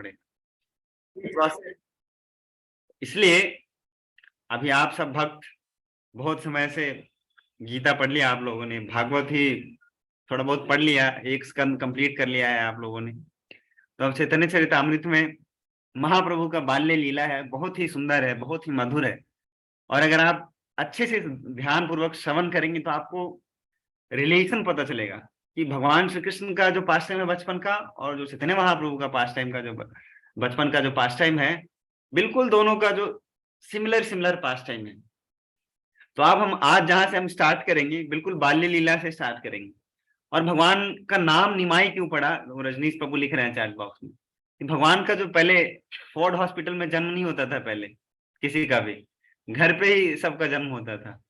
पड़ेगा। तो इसलिए अभी आप सब भक्त बहुत समय से गीता पढ़ लिया आप लोगों ने, भागवत ही थोड़ा बहुत पढ़ लिया, एक स्कंद कंप्लीट कर लिया है आप लोगों ने। तो अब चैतन्य चरितामृत में महाप्रभु का बाल्य लीला है, बहुत ही सुंदर है, बहुत ही मधुर है। और अगर आप अच्छे से ध्यान पूर्वक श्रवण करेंगे तो आपको रिलेशन पता चलेगा कि भगवान श्री कृष्ण का जो पास टाइम है बचपन का, और जो चैतन्य महाप्रभु का पास टाइम का जो बचपन का जो पास टाइम है, बिल्कुल दोनों का जो सिमिलर सिमिलर पास टाइम है। तो अब हम आज जहां से हम स्टार्ट करेंगे, बिल्कुल बाल्य लीला से स्टार्ट करेंगे। और भगवान का नाम निमाई क्यों पड़ा, वो रजनीश प्रभु लिख रहे हैं चैट बॉक्स में कि भगवान का जो पहले फोर्ड हॉस्पिटल में जन्म नहीं होता था, पहले किसी का भी घर पे ही सबका जन्म होता था।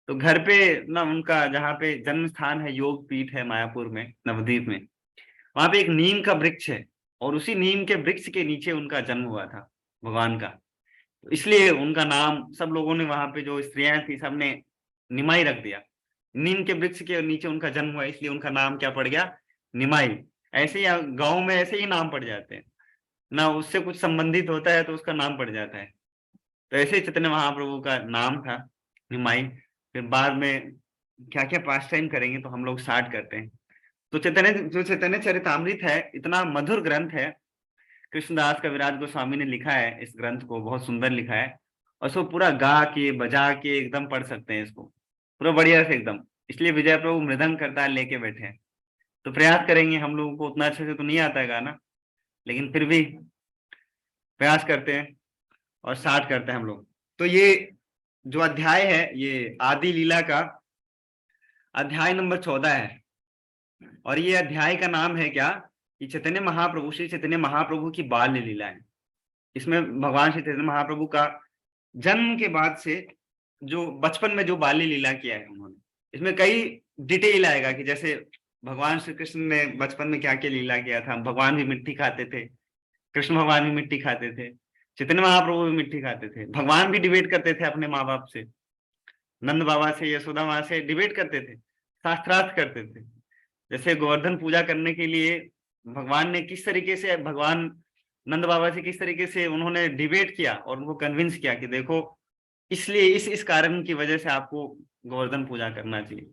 तो घर पे ना उनका जहाँ पे जन्म स्थान है, योग पीठ है मायापुर में, नवद्वीप में, वहां पे एक नीम का वृक्ष है, और उसी नीम के वृक्ष के नीचे उनका जन्म हुआ था भगवान का। तो इसलिए उनका नाम सब लोगों ने, वहां पे जो स्त्रियां थी सबने निमाई रख दिया। नीम के वृक्ष के नीचे उनका जन्म हुआ, इसलिए उनका नाम क्या पड़ गया, निमाई। ऐसे ही गाँव में ऐसे ही नाम पड़ जाते हैं ना, उससे कुछ संबंधित होता है तो उसका नाम पड़ जाता है। तो ऐसे ही चैतन्य महाप्रभु का नाम था निमाई। फिर बाद में क्या क्या पास टाइम करेंगे, तो हम लोग स्टार्ट करते हैं। तो चैतन्य चरितामृत है, इतना मधुर ग्रंथ है। कृष्णदास कविराज गोस्वामी ने लिखा है इस ग्रंथ को, बहुत सुंदर लिखा है। और इसको पूरा गा के बजा के एकदम पढ़ सकते हैं इसको, पूरा बढ़िया से एकदम। इसलिए विजय प्रभु मृदंग करताल लेके बैठे हैं। तो प्रयास करेंगे, हम लोगों को उतना अच्छे से तो नहीं आता है गाना, लेकिन फिर भी प्रयास करते हैं और स्टार्ट करते हैं हम लोग। तो ये जो अध्याय है, ये आदि लीला का अध्याय नंबर 14 है। और ये अध्याय का नाम है क्या, कि चैतन्य महाप्रभु, श्री चैतन्य महाप्रभु की बाल्य लीला है। इसमें भगवान श्री चैतन्य महाप्रभु का जन्म के बाद से जो बचपन में जो बाल्य लीला किया है उन्होंने, इसमें कई डिटेल आएगा कि जैसे भगवान श्री कृष्ण ने बचपन में क्या क्या लीला किया था। भगवान भी मिट्टी खाते थे, कृष्ण भगवान भी मिट्टी खाते थे, चैतन्य महाप्रभु भी मिट्टी खाते थे। भगवान भी डिबेट करते थे अपने माँ बाप से, नंद बाबा से, यशोदा माँ से डिबेट करते थे, शास्त्रार्थ करते थे। जैसे गोवर्धन पूजा करने के लिए भगवान ने किस तरीके से, भगवान नंद बाबा से किस तरीके से उन्होंने डिबेट किया और उनको कन्विंस किया कि देखो इसलिए इस कारण की वजह से आपको गोवर्धन पूजा करना चाहिए।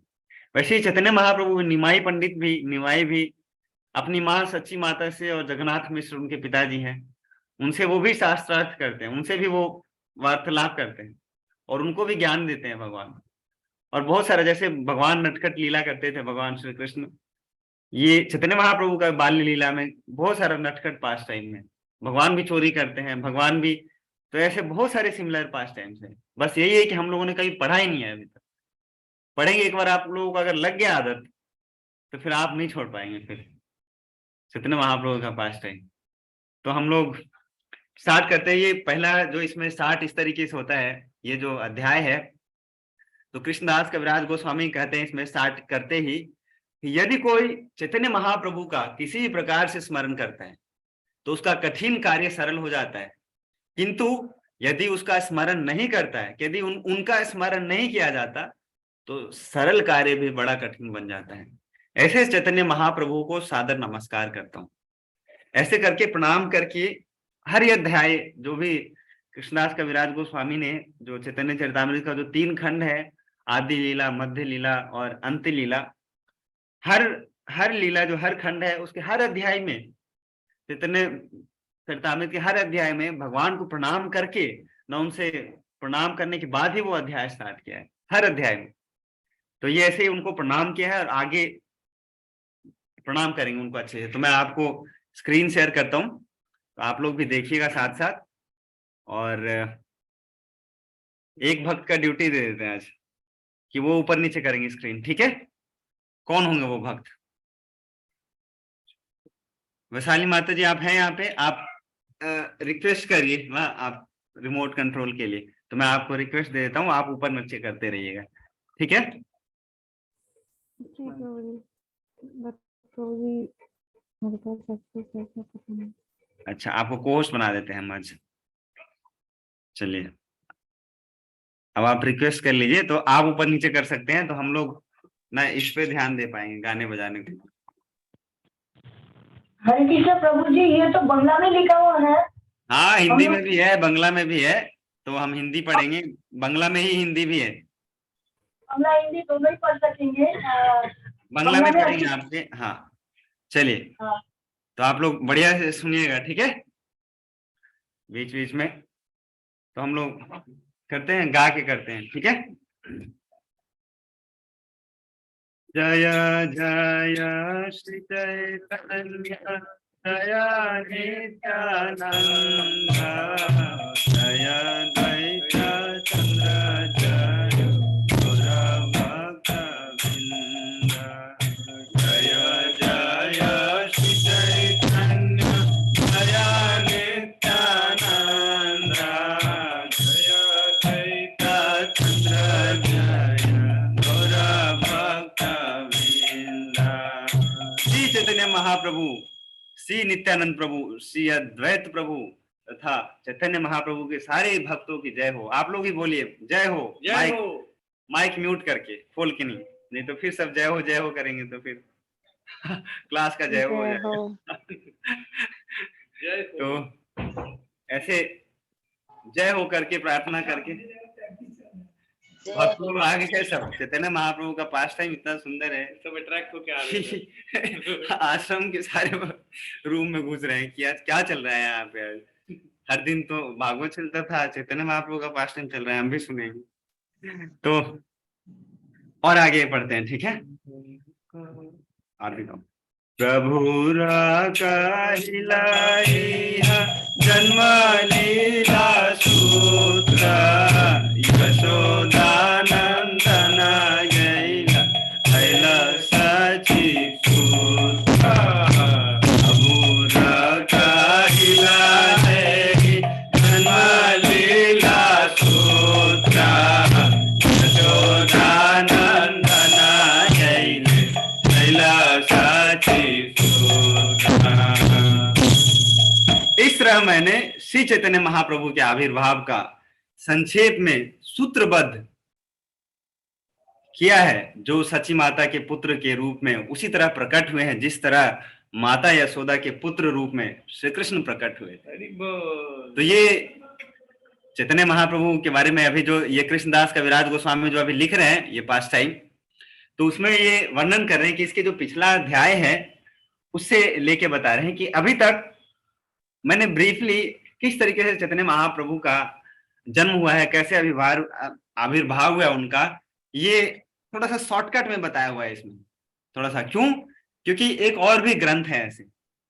वैसे ही चैतन्य महाप्रभु निमाई पंडित भी, निमाई भी अपनी माँ सच्ची माता से, और जगन्नाथ मिश्र उनके पिताजी हैं, उनसे वो भी शास्त्रार्थ करते हैं, उनसे भी वो वार्तालाप करते हैं और उनको भी ज्ञान देते हैं भगवान। और बहुत सारे, जैसे भगवान नटखट लीला करते थे भगवान श्री कृष्ण, ये चैतन्य महाप्रभु का बाल्य लीला में बहुत सारा नटखट पास टाइम है। भगवान भी चोरी करते हैं, भगवान भी। तो ऐसे बहुत सारे सिमिलर पास टाइम्स हैं। बस यही है कि हम लोगों ने कभी पढ़ा ही नहीं है अभी तक। पढ़ेंगे एक बार, आप लोगों को अगर लग गया आदत तो फिर आप नहीं छोड़ पाएंगे फिर चैतन्य महाप्रभु का पास टाइम। तो हम लोग स्टार्ट करते हैं। ये पहला जो इसमें स्टार्ट इस तरीके से होता है, ये जो अध्याय है, तो कृष्णदास कविराज गोस्वामी कहते हैं इसमें स्टार्ट करते ही, यदि कोई चैतन्य महाप्रभु का किसी भी प्रकार से स्मरण करता है तो उसका कठिन कार्य सरल हो जाता है। किंतु यदि उसका स्मरण नहीं करता है, यदि उनका स्मरण नहीं किया जाता, तो सरल कार्य भी बड़ा कठिन बन जाता है। ऐसे चैतन्य महाप्रभु को सादर नमस्कार करता हूँ। ऐसे करके प्रणाम करके हर अध्याय जो भी कृष्णदास कविराज गोस्वामी ने, जो चैतन्य चरितामृत का जो 3 खंड है, आदि लीला, मध्य लीला और अंत लीला, हर हर लीला जो हर खंड है उसके हर अध्याय में, चैतन्य चरितामृत के हर अध्याय में भगवान को प्रणाम करके न, उनसे प्रणाम करने के बाद ही वो अध्याय स्टार्ट किया है हर अध्याय में। तो ये ऐसे ही उनको प्रणाम किया है और आगे प्रणाम करेंगे उनको अच्छे से। तो मैं आपको स्क्रीन शेयर करता हूँ, तो आप लोग भी देखिएगा साथ साथ। और एक भक्त का ड्यूटी दे देते हैं आज कि वो ऊपर नीचे करेंगे स्क्रीन, ठीक है? कौन होंगे वो भक्त? वैशाली माता जी आप हैं यहाँ पे? आप रिक्वेस्ट करिए ना, आप रिमोट कंट्रोल के लिए, तो मैं आपको रिक्वेस्ट दे देता हूँ, आप ऊपर नीचे करते रहिएगा, ठीक है? अच्छा, आपको कोहोस्ट बना देते हैं हम आज। चलिए, अब आप रिक्वेस्ट कर लीजिए, तो आप ऊपर नीचे कर सकते हैं, तो हम लोग ना इस पे ध्यान दे पाएंगे गाने बजाने को। हरे कृष्ण प्रभु जी, ये तो बंगला में लिखा हुआ है। हाँ, हम हिंदी लोग में भी है, बंगला में भी है, तो हम हिंदी पढ़ेंगे। बंगला में ही हिंदी भी है। बंगला हिंदी दोनों ही पढ़ सकेंगे। बंगला बंगला में में पढ़ेंगे अच्छी। आपके, हाँ। चलिए, हाँ। तो आप लोग बढ़िया से सुनिएगा, ठीक है, बीच बीच में। तो हम लोग करते हैं, गा के करते हैं, ठीक है। जय जय श्री चैतन्य, जय नित्यानंद, जय द्वैत चंद्र, जय भक्त वृंद। जय जय श्री चैतन्य, जय नित्यानंद, जय द्वैत चंद्र, जय भक्त वृंद। श्री चैतन्य महाप्रभु, श्री नित्यानंद प्रभु, श्री अद्वैत प्रभु तथा चैतन्य महाप्रभु के सारे भक्तों की जय हो। आप लोग ही बोलिए जय हो। माइक माइक म्यूट करके, खोल के नहीं, नहीं तो फिर सब जय हो करेंगे तो फिर क्लास का जय हो जाएगा। तो ऐसे जय हो करके प्रार्थना करके भक्त लोग आगे है। सब चैतन्य महाप्रभु का पास टाइम इतना सुंदर है, सब अट्रैक्ट होके आ रहे हैं। आश्रम के सारे रूम में घुस रहे हैं कि आज क्या चल रहा है यहाँ पे। हर दिन तो भागवत चलता था, चैतन्य महाप्रभु का पास टाइम चल रहा है, हम भी सुनेंगे। तो और आगे पढ़ते हैं, ठीक है। आगे तो प्रभु जन्म लीला सूत्र, यशोदानंदन गैल सची सूत्र। अबूर कहिला जन्म लीला सूत्र, यशोदानंदन गैल सची सूत्र। इस तरह मैंने श्री चैतन्य महाप्रभु के आविर्भाव का संक्षेप में सूत्रबद्ध किया है, जो सची माता के पुत्र के रूप में उसी तरह प्रकट हुए हैं जिस तरह माता यशोदा के पुत्र रूप में श्री कृष्ण प्रकट हुए थे। तो ये चैतन्य महाप्रभु के बारे में अभी जो ये कृष्णदास कविराज गोस्वामी जो अभी लिख रहे हैं ये पास्ट टाइम, तो उसमें ये वर्णन कर रहे हैं कि इसके जो पिछला अध्याय है उससे लेके बता रहे हैं कि अभी तक मैंने ब्रीफली किस तरीके से चैतन्य महाप्रभु का जन्म हुआ है, कैसे आविर्भाव हुआ उनका, ये थोड़ा सा शॉर्टकट में बताया हुआ है इसमें। थोड़ा सा क्यों? क्योंकि एक और भी ग्रंथ है ऐसे,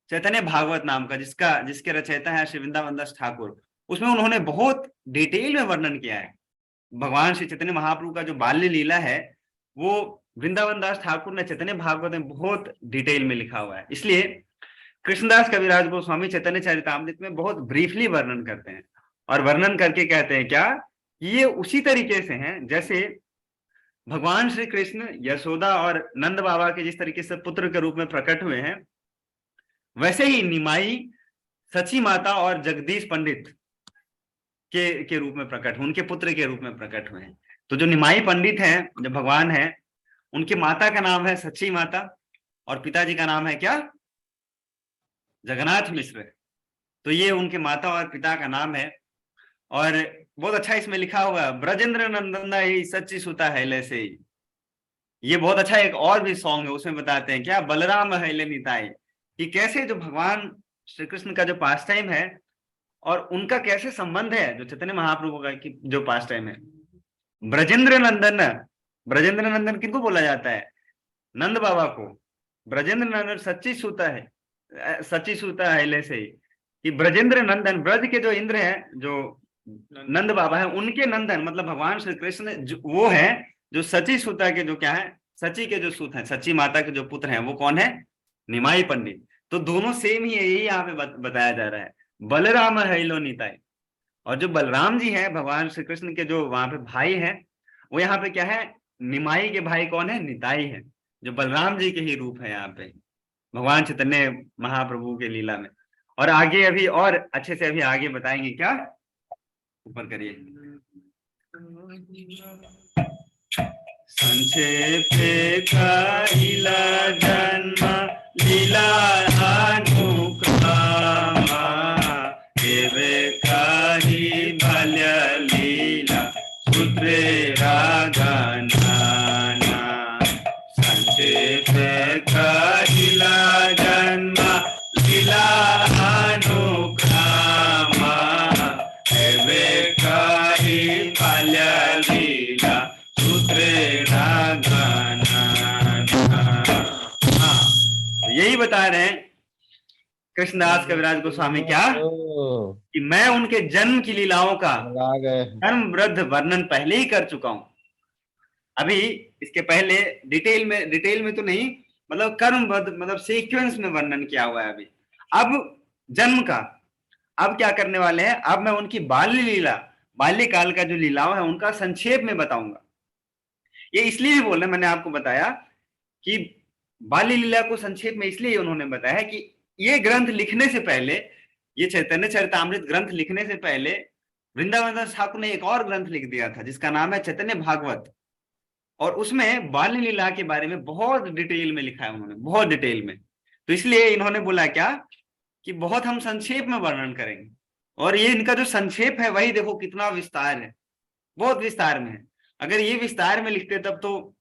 चैतन्य भागवत नाम का, जिसके रचयिता है श्री वृंदावन दास ठाकुर। उसमें उन्होंने बहुत डिटेल में वर्णन किया है भगवान श्री चैतन्य महाप्रभु का जो बाल्य लीला है, वो वृंदावन दास ठाकुर ने चैतन्य भागवत में बहुत डिटेल में लिखा हुआ है। इसलिए कृष्णदास कविराज गोस्वामी चैतन्य चरितामृत में बहुत ब्रीफली वर्णन करते हैं, और वर्णन करके कहते हैं क्या, ये उसी तरीके से हैं जैसे भगवान श्री कृष्ण यशोदा और नंद बाबा के जिस तरीके से पुत्र के रूप में प्रकट हुए हैं, वैसे ही निमाई सची माता और जगदीश पंडित के रूप में प्रकट, उनके पुत्र के रूप में प्रकट हुए हैं। तो जो निमाई पंडित हैं, जो भगवान हैं, उनकी माता का नाम है सची माता और पिताजी का नाम है क्या, जगन्नाथ मिश्र। तो ये उनके माता और पिता का नाम है। और बहुत अच्छा इसमें लिखा हुआ है, ब्रजेंद्र नंदन ही सच्ची सुता है ले से। ये बहुत अच्छा एक और भी सॉन्ग है, उसमें बताते हैं क्या, बलराम है निताई, कि कैसे जो भगवान श्री कृष्ण का जो पास टाइम है और उनका कैसे संबंध है जो चैतन्य महाप्रभु का की जो पास टाइम है। ब्रजेंद्र नंदन, ब्रजेंद्र नंदन किनको बोला जाता है, नंद बाबा को। ब्रजेंद्र नंदन सच्ची सूता है, सच्ची सूता है ले से ही, कि ब्रजेंद्र नंदन, ब्रज के जो इंद्र हैं, जो नंद बाबा है, उनके नंदन मतलब भगवान श्री कृष्ण वो है जो सची सूता के जो क्या है, सची के जो सूत हैं, सची माता के जो पुत्र हैं, वो कौन है, निमाई पंडित। तो दोनों सेम ही है, यही यहाँ पे बताया जा रहा है, बलराम हैलो निताई। और जो बलराम जी हैं भगवान श्री कृष्ण के जो वहां पे भाई हैं, वो यहाँ पे क्या है, निमाई के भाई कौन है, निताई है, जो बलराम जी के ही रूप है यहाँ पे भगवान चैतन्य महाप्रभु के लीला में। और आगे अभी और अच्छे से अभी आगे बताएंगे, क्या ऊपर करिए, संक्षेपे कहिला जन्म लीला अनुक्रमा एवे कहि बाल्य लीला सूत्रे रागनाना संक्षेपे कहिला जन्म लीला अनुक्रमा एवे कहि बाल्य लीला सूत्रे रागनाना। हाँ, यही बता रहे हैं कृष्णदास कविराज गोस्वामी क्या कि मैं उनके जन्म की लीलाओं का कर्म वृद्ध वर्णन पहले ही कर चुका हूं। अभी इसके पहले डिटेल में तो नहीं, मतलब कर्म वृद्ध मतलब सीक्वेंस में वर्णन किया हुआ है। अभी अब जन्म का अब क्या करने वाले हैं, अब मैं उनकी बाल्य लीला, बाल्यकाल का जो लीलाओं है उनका संक्षेप में बताऊंगा। ये इसलिए भी बोल रहे, मैंने आपको बताया कि बाल्य लीला को संक्षेप में इसलिए उन्होंने बताया कि ये ग्रंथ लिखने से पहले, ये चैतन्य चरितामृत ग्रंथ लिखने से पहले वृंदावन दास ठाकुर ने एक और ग्रंथ लिख दिया था जिसका नाम है चैतन्य भागवत, और उसमें बाल्य लीला के बारे में बहुत डिटेल में लिखा है उन्होंने, बहुत डिटेल में। तो इसलिए इन्होंने बोला क्या कि बहुत हम संक्षेप में वर्णन करेंगे, और ये इनका जो संक्षेप है वही देखो कितना विस्तार है, बहुत विस्तार में है। अगर ये विस्तार में लिखते तब तो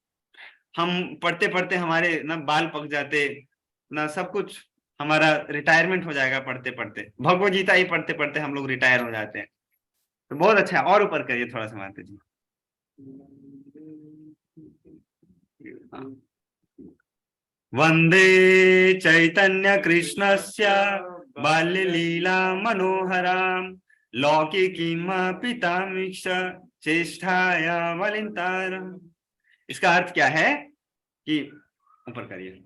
हम पढ़ते पढ़ते हमारे ना बाल पक जाते, ना सब कुछ, हमारा रिटायरमेंट हो जाएगा पढ़ते पढ़ते। भगवत गीता ही पढ़ते पढ़ते हम लोग रिटायर हो जाते हैं। तो बहुत अच्छा है, और ऊपर करिए थोड़ा सा माता जी। वंदे चैतन्य कृष्णस्य बाल्य लीला मनोहराम लौकिकीं पितामीक्ष चेष्टाया वलिंतारम। इसका अर्थ क्या है कि ऊपर करिए,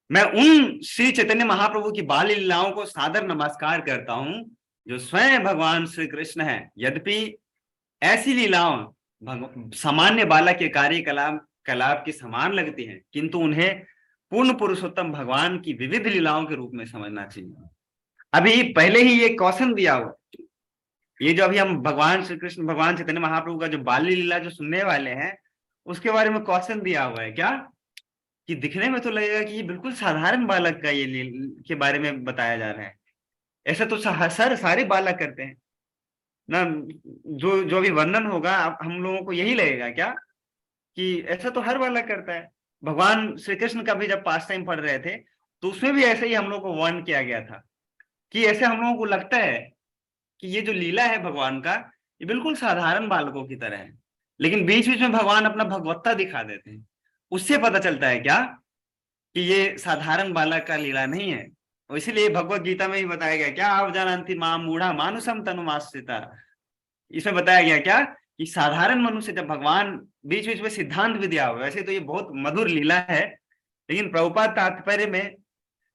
मैं उन श्री चैतन्य महाप्रभु की बाल्य लीलाओं को सादर नमस्कार करता हूं जो स्वयं भगवान श्री कृष्ण है। यद्यपि ऐसी लीलाओं सामान्य बालक के कार्यकलाप के समान लगती हैं, किंतु उन्हें पूर्ण पुरुषोत्तम भगवान की विविध लीलाओं के रूप में समझना चाहिए। अभी पहले ही ये क्वेश्चन दिया हुआ, ये जो अभी हम भगवान श्री कृष्ण, भगवान चैतन्य महाप्रभु का जो बाल्य लीला जो सुनने वाले हैं उसके बारे में क्वेश्चन दिया हुआ है क्या कि दिखने में तो लगेगा कि ये बिल्कुल साधारण बालक का ये के बारे में बताया जा रहा है। ऐसा तो सारे बालक करते हैं ना, जो भी वर्णन होगा हम लोगों को यही लगेगा क्या कि ऐसा तो हर बालक करता है। भगवान श्री कृष्ण का भी जब पास टाइम पढ़ रहे थे तो उसमें भी ऐसे ही हम लोग को वर्णन किया गया था कि ऐसे हम लोगों को लगता है कि ये जो लीला है भगवान का ये बिल्कुल साधारण बालकों की तरह है, लेकिन बीच बीच में भगवान अपना भगवत्ता दिखा देते हैं। उससे पता चलता है क्या कि ये साधारण बालक का लीला नहीं है। और इसीलिए भगवत गीता में ही बताया गया क्या, अवजानन्ति माम मूढ़ा मानुषम तनुमाश्रिता। इसमें बताया गया क्या कि साधारण मनुष्य, जब भगवान बीच बीच में सिद्धांत भी दिया हुआ, वैसे तो ये बहुत मधुर लीला है, लेकिन प्रभुपाद तात्पर्य में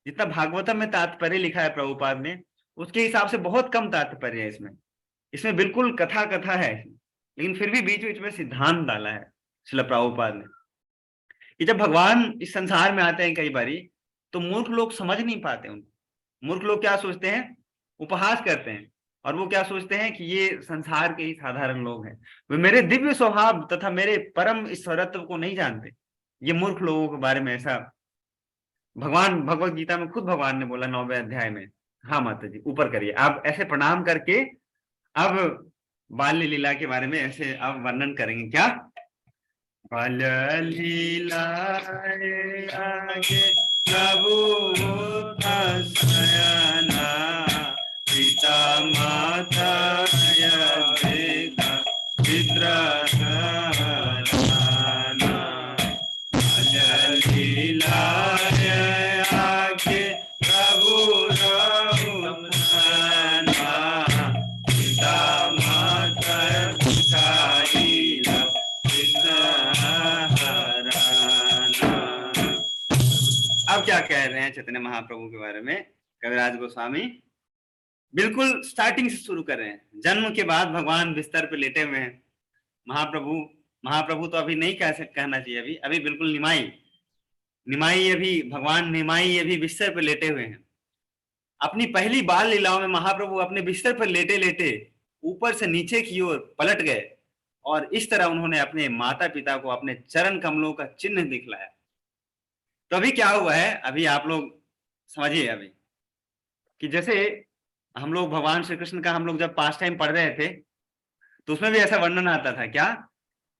जितना भागवतम में तात्पर्य लिखा है प्रभुपाद ने, उसके हिसाब से बहुत कम तात्पर्य है इसमें बिल्कुल कथा है, लेकिन फिर भी बीच बीच में सिद्धांत डाला है श्रील प्रभुपाद ने कि जब भगवान इस संसार में आते हैं कई बारी तो मूर्ख लोग समझ नहीं पाते उनको। मूर्ख लोग क्या सोचते हैं, उपहास करते हैं, और वो क्या सोचते हैं कि ये संसार के ही साधारण लोग हैं, वे मेरे दिव्य स्वभाव तथा मेरे परम ईश्वरत्व को नहीं जानते। ये मूर्ख लोगों के बारे में ऐसा भगवान भगवत गीता में खुद भगवान ने बोला 9वें अध्याय में। हाँ माता जी ऊपर करिए, आप ऐसे प्रणाम करके अब बाल्य लीला के बारे में ऐसे अब वर्णन करेंगे क्या। बाल्य लीला आगे प्रभु शयना पिता माता चित्र लीला आगे प्रभु पिता माता अब क्या कह रहे हैं चैतन्य महाप्रभु के बारे में कविराज गोस्वामी, बिल्कुल स्टार्टिंग से शुरू कर रहे हैं। जन्म के बाद भगवान बिस्तर पे लेटे हुए हैं। महाप्रभु तो अभी नहीं कहना चाहिए, अभी बिल्कुल निमाई अभी भगवान निमाई अभी बिस्तर पे लेटे हुए हैं। अपनी पहली बाल लीलाओं में महाप्रभु अपने बिस्तर पर लेटे लेटे ऊपर से नीचे की ओर पलट गए और इस तरह उन्होंने अपने माता पिता को अपने चरण कमलों का चिन्ह दिखलाया। तो अभी क्या हुआ है, अभी आप लोग समझिए अभी कि जैसे हम लोग भगवान श्री कृष्ण का हम लोग जब पास टाइम पढ़ रहे थे तो उसमें भी ऐसा वर्णन आता था क्या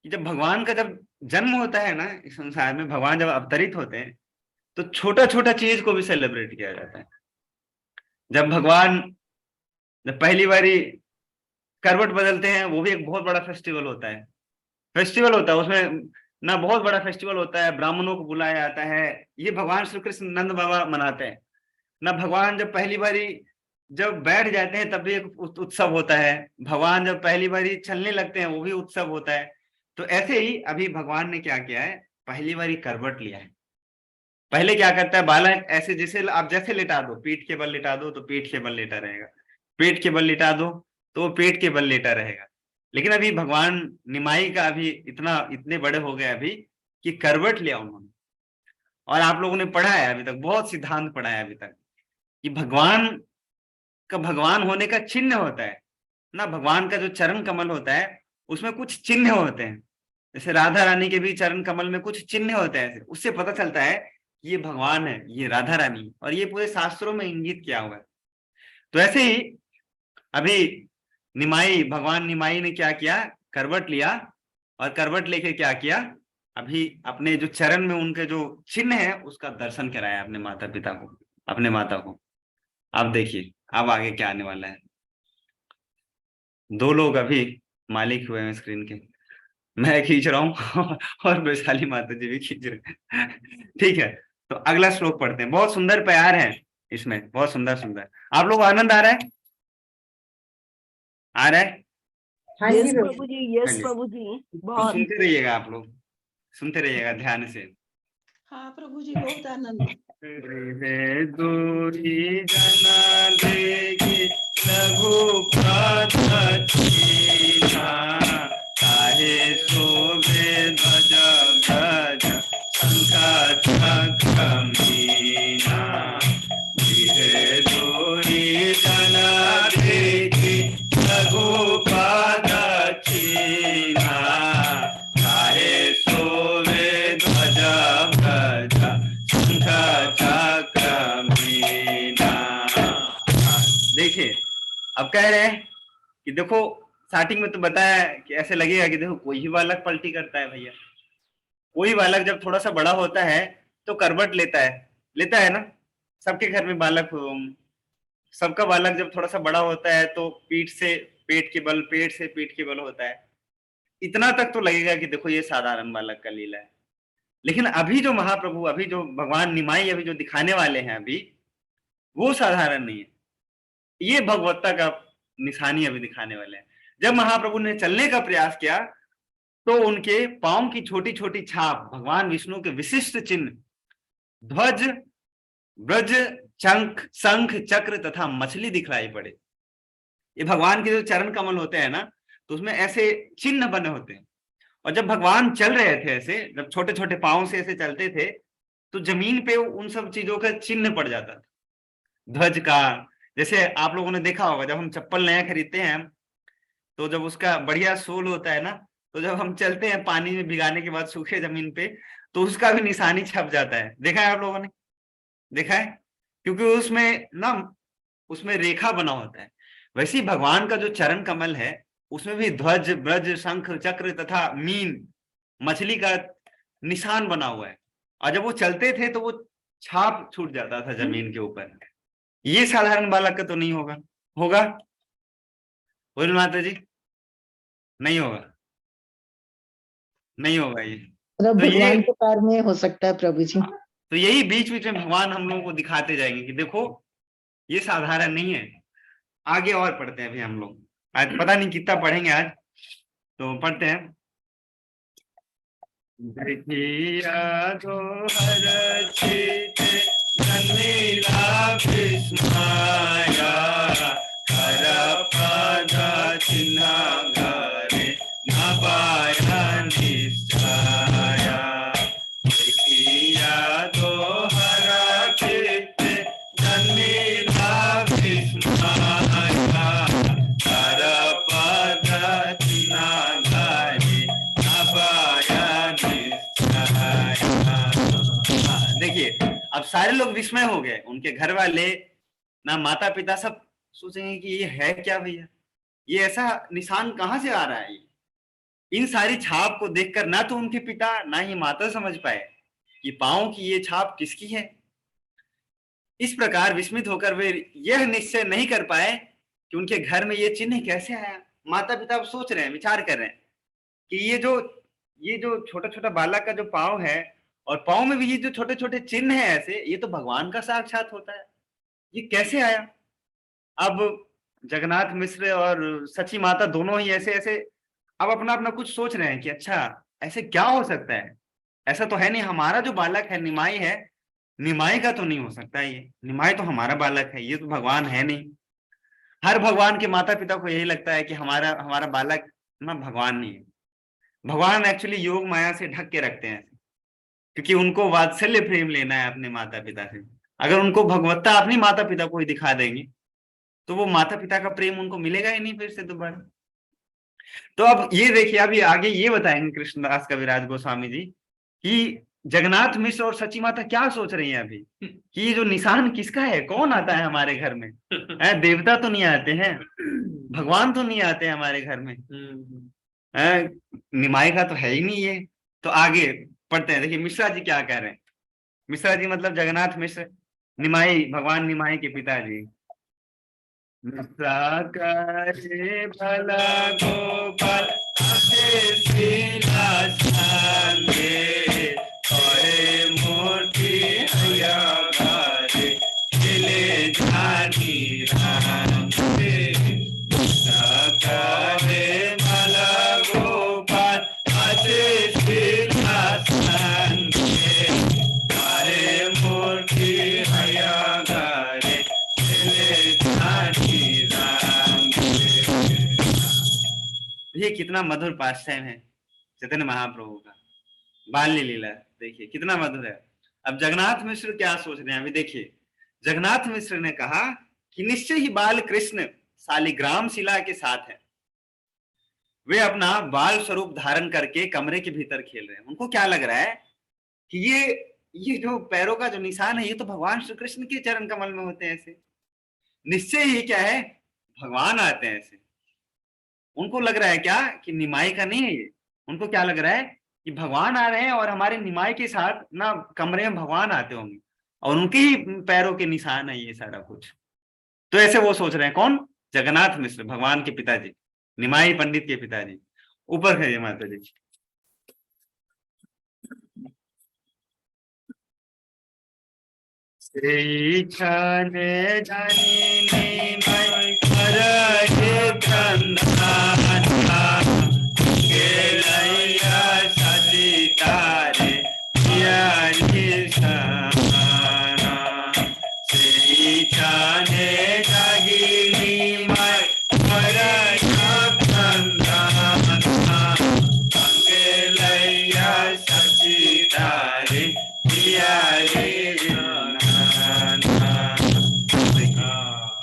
कि जब भगवान का जब जन्म होता है ना इस संसार में, भगवान जब अवतरित होते हैं तो छोटा छोटा चीज को भी सेलिब्रेट किया जाता है। जब भगवान जब पहली बारी करवट बदलते हैं वो भी एक बहुत बड़ा फेस्टिवल होता है। फेस्टिवल होता है उसमें ना, बहुत बड़ा फेस्टिवल होता है, ब्राह्मणों को बुलाया जाता है। ये भगवान श्री कृष्ण नंद बाबा मनाते हैं ना। भगवान जब पहली बारी जब बैठ जाते हैं तब भी एक उत्सव होता है। भगवान जब पहली बारी चलने लगते हैं वो भी उत्सव होता है। तो ऐसे ही अभी भगवान ने क्या किया है, पहली बारी करवट लिया है। पहले क्या करता है बालक, ऐसे जैसे आप जैसे लिटा दो, पीठ के बल लिटा दो तो पीठ के बल लेटा रहेगा, पेट के बल लिटा दो तो वो पेट के बल लेटा रहेगा। लेकिन अभी भगवान निमाई का अभी इतने बड़े हो गए अभी कि करवट लिया उन्होंने। और आप लोगों ने पढ़ा है अभी तक, बहुत सिद्धांत पढ़ा है अभी तक कि भगवान का भगवान होने का चिन्ह होता है ना। भगवान का जो चरण कमल होता है उसमें कुछ चिन्ह होते हैं। जैसे राधा रानी के भी चरण कमल में कुछ चिन्ह होते हैं, उससे पता चलता है कि ये भगवान है, ये राधा रानी, और ये पूरे शास्त्रों में इंगित किया हुआ है। तो ऐसे ही अभी भगवान निमाई ने क्या किया, करवट लिया, और करवट लेके क्या किया, अभी अपने जो चरण में उनके जो चिन्ह है उसका दर्शन कराया अपने माता पिता को, अपने माता को। अब देखिए अब आगे क्या आने वाला है। दो लोग अभी मालिक हुए हैं स्क्रीन के, मैं खींच रहा हूँ और वैशाली माता जी भी खींच रहे हैं। ठीक है, तो अगला श्लोक पढ़ते हैं। बहुत सुंदर प्यार है इसमें, बहुत सुंदर सुंदर। आप लोग आनंद आ रहा है, आ रहा है? हाँ यस जी प्रभु जी, यस प्रभु जी, तो बहुत। सुनते रहिएगा, आप लोग सुनते रहिएगा ध्यान से। हाँ प्रभु जी, बहुत आनंद। दूरी जना देगी लघु काहे शोभे ध्वज ध्वज शंखा चक्र मीना। दूरी जना देगी लघु पाद चीना, काहे शोभे ध्वज ध्वज शंखा चक्र मीना। देखिए अब कह रहे हैं कि देखो, स्टार्टिंग में तो बताया कि ऐसे लगेगा कि देखो कोई ही बालक पलटी करता है भैया। कोई बालक जब थोड़ा सा बड़ा होता है तो करवट लेता है ना। सबके घर में बालक, सबका बालक जब थोड़ा सा बड़ा होता है तो पीठ से पेट के बल, पेट से पीठ के बल होता है। इतना तक तो लगेगा कि देखो ये साधारण बालक का लीला है। लेकिन अभी जो महाप्रभु, अभी जो भगवान निमाई अभी जो दिखाने वाले हैं अभी, वो साधारण नहीं है। ये भगवत्ता का निशानी अभी दिखाने वाले हैं। जब महाप्रभु ने चलने का प्रयास किया तो उनके पांव की छोटी छोटी छाप, भगवान विष्णु के विशिष्ट चिन्ह, ध्वज, ब्रज, शंख, चक्र तथा मछली दिखलाई पड़े। ये भगवान के जो चरण कमल होते हैं ना, तो उसमें ऐसे चिन्ह बने होते हैं। और जब भगवान चल रहे थे ऐसे, जब छोटे छोटे पांव से ऐसे चलते थे तो जमीन पे उन सब चीजों का चिन्ह पड़ जाता था। ध्वज का, जैसे आप लोगों ने देखा होगा जब हम चप्पल नया खरीदते हैं तो जब उसका बढ़िया सोल होता है ना, तो जब हम चलते हैं पानी में भिगाने के बाद सूखे जमीन पे, तो उसका भी निशानी छप जाता है। देखा है आप लोगों ने? देखा है? क्योंकि उसमें रेखा बना होता है। वैसे ही भगवान का जो चरण कमल है उसमें भी ध्वज, ब्रज, शंख, चक्र तथा मीन, मछली का निशान बना हुआ है। और जब वो चलते थे तो वो छाप छूट जाता था जमीन के ऊपर। ये साधारण बालक का तो नहीं होगा। होगा बोल माता जी? नहीं होगा, नहीं होगा ये। तो भगवान के पैर में हो सकता है प्रभु जी। तो यही बीच बीच में भगवान हम लोगों को दिखाते जाएंगे कि देखो ये साधारण नहीं है। आगे और पढ़ते हैं अभी हम लोग, आज पता नहीं कितना पढ़ेंगे आज, तो पढ़ते हैं। देखिया जो हर चीज नीला विस्मया, हर पद चिन्ह घरे न पाया निश्चया। देखिया जो हर चीज नीला विस्मया, हर पद चिन्ह घरे सारे लोग विस्मय हो गए, उनके घर वाले ना माता पिता सब सोचेंगे कि ये है क्या भैया, ये ऐसा निशान कहाँ से आ रहा है। इन सारी छाप को देखकर ना तो उनके पिता ना ही माता समझ पाए कि पांव की ये छाप किसकी है। इस प्रकार विस्मित होकर वे यह निश्चय नहीं कर पाए कि उनके घर में ये चिन्ह कैसे आया। माता पिता अब सोच रहे हैं, विचार कर रहे हैं कि ये जो छोटा छोटा बालक का जो पांव है और पांव में भी ये जो छोटे छोटे चिन्ह है ऐसे, ये तो भगवान का साक्षात होता है, ये कैसे आया। अब जगन्नाथ मिश्र और सची माता दोनों ही ऐसे ऐसे अब अपना अपना कुछ सोच रहे हैं कि अच्छा ऐसे क्या हो सकता है, ऐसा तो है नहीं, हमारा जो बालक है निमाई है, निमाई का तो नहीं हो सकता, ये निमाई तो हमारा बालक है, ये तो भगवान है नहीं। हर भगवान के माता पिता को यही लगता है कि हमारा बालक ना भगवान नहीं है। भगवान एक्चुअली योग माया से ढक के रखते हैं, क्योंकि उनको वात्सल्य प्रेम लेना है अपने माता पिता से। अगर उनको भगवत्ता अपनी माता पिता को ही दिखा देंगे तो वो माता पिता का प्रेम उनको मिलेगा ही नहीं फिर से दोबारा। तो अब ये देखिए, अभी आगे ये बताएंगे कृष्णदास कविराज गोस्वामी जी कि जगन्नाथ मिश्र और सची माता क्या सोच रही हैं अभी कि ये जो निशान किसका है, कौन आता है हमारे घर में। देवता तो नहीं आते हैं, भगवान तो नहीं आते हैं हमारे घर में, निमाई का तो है ही नहीं ये। तो आगे पढ़ते हैं, देखिए मिश्रा जी क्या कह रहे हैं। मिश्रा जी मतलब जगन्नाथ मिश्र, निमाई भगवान निमाई के पिताजी। मिश्रा करे भला गोपाल ये कितना मधुर पाठ्यक्रम है चैतन्य महाप्रभु का, बाल्य लीला देखिए कितना मधुर है। अब जगन्नाथ मिश्र क्या सोच रहे हैं अभी देखिए। जगन्नाथ मिश्र ने कहा कि निश्चय ही बाल कृष्ण शालिग्राम शिला के साथ है, वे अपना बाल स्वरूप धारण करके कमरे के भीतर खेल रहे हैं। उनको क्या लग रहा है कि ये जो पैरों का जो निशान है ये तो भगवान श्री कृष्ण के चरण कमल में होते हैं ऐसे, निश्चय ही क्या है भगवान आते हैं ऐसे। उनको लग रहा है क्या कि निमाई का नहीं है ये, उनको क्या लग रहा है कि भगवान आ रहे हैं और हमारे निमाई के साथ ना कमरे में भगवान आते होंगे और उनके ही पैरों के निशान है ये सारा कुछ। तो ऐसे वो सोच रहे हैं, कौन, जगन्नाथ मिश्र भगवान के पिताजी, निमाई पंडित के पिताजी। ऊपर है माता जी। छाने जानी निमाई करके कंधाना गेलैया सजी तारे पियारी साना से छाने जागी निमाई करके कंधाना गेलैया सजी तारे पियारी।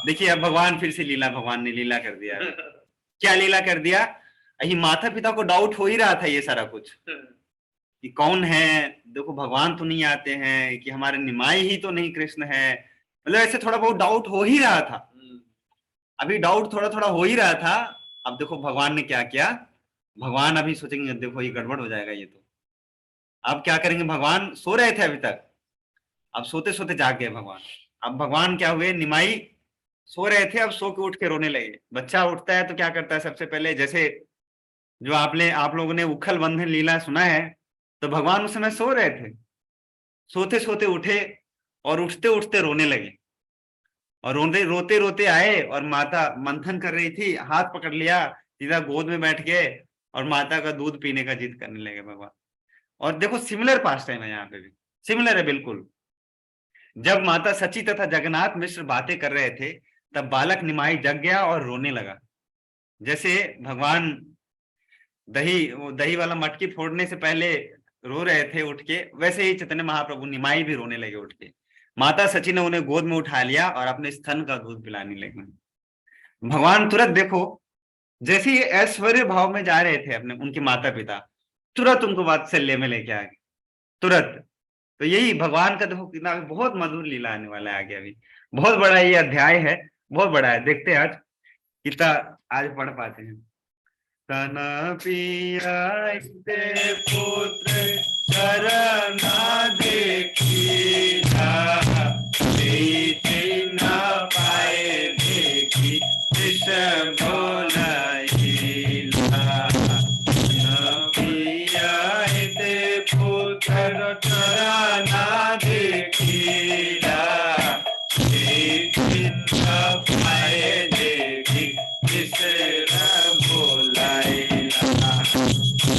देखिए अब भगवान फिर से लीला, भगवान ने लीला कर दिया। क्या लीला कर दिया, यही माता पिता को डाउट हो ही रहा था ये सारा कुछ कि कौन है, देखो भगवान तो नहीं आते हैं, कि हमारे निमाई ही तो नहीं कृष्ण है, मतलब ऐसे थोड़ा बहुत डाउट हो ही रहा था। अभी डाउट थोड़ा थोड़ा हो ही रहा था। अब देखो भगवान ने क्या किया, भगवान अभी सोचेंगे देखो ये गड़बड़ हो जाएगा ये तो। अब क्या करेंगे, भगवान सो रहे थे अभी तक, अब सोते सोते जाग गए भगवान। अब भगवान क्या हुए, निमाई सो रहे थे, अब सो के उठ के रोने लगे। बच्चा उठता है तो क्या करता है सबसे पहले, जैसे जो आप लोगों ने उखल बंधन लीला सुना है, तो भगवान उस समय सो रहे थे, सोते सोते उठे और उठते उठते रोने लगे और रोते रोते आए और माता मंथन कर रही थी, हाथ पकड़ लिया, सीधा गोद में बैठ गए और माता का दूध पीने का जिद करने लगे भगवान। और देखो सिमिलर पास्ट टाइम है, यहाँ पे भी सिमिलर है बिल्कुल। जब माता सची तथा जगन्नाथ मिश्र बातें कर रहे थे तब बालक निमाई जग गया और रोने लगा। जैसे भगवान दही वाला मटकी फोड़ने से पहले रो रहे थे उठ के, वैसे ही चैतन्य महाप्रभु निमाई भी रोने लगे उठ के। माता सची ने उन्हें गोद में उठा लिया और अपने स्तन का दूध पिलाने लगे। भगवान तुरंत देखो जैसे ही ऐश्वर्य भाव में जा रहे थे अपने उनके माता पिता, तुरंत उनको वात्सल्य में लेके आ गए तुरंत। तो यही भगवान का देखो कितना बहुत मधुर लीला आने वाला है आगे। अभी बहुत बड़ा ये अध्याय है, बहुत बड़ा है। देखते हैं आज कितना आज पढ़ पाते हैं। तना पिया पुत्र चरना देखीला, न पाए देखी पुत्र चरना देखीला, पाए देखी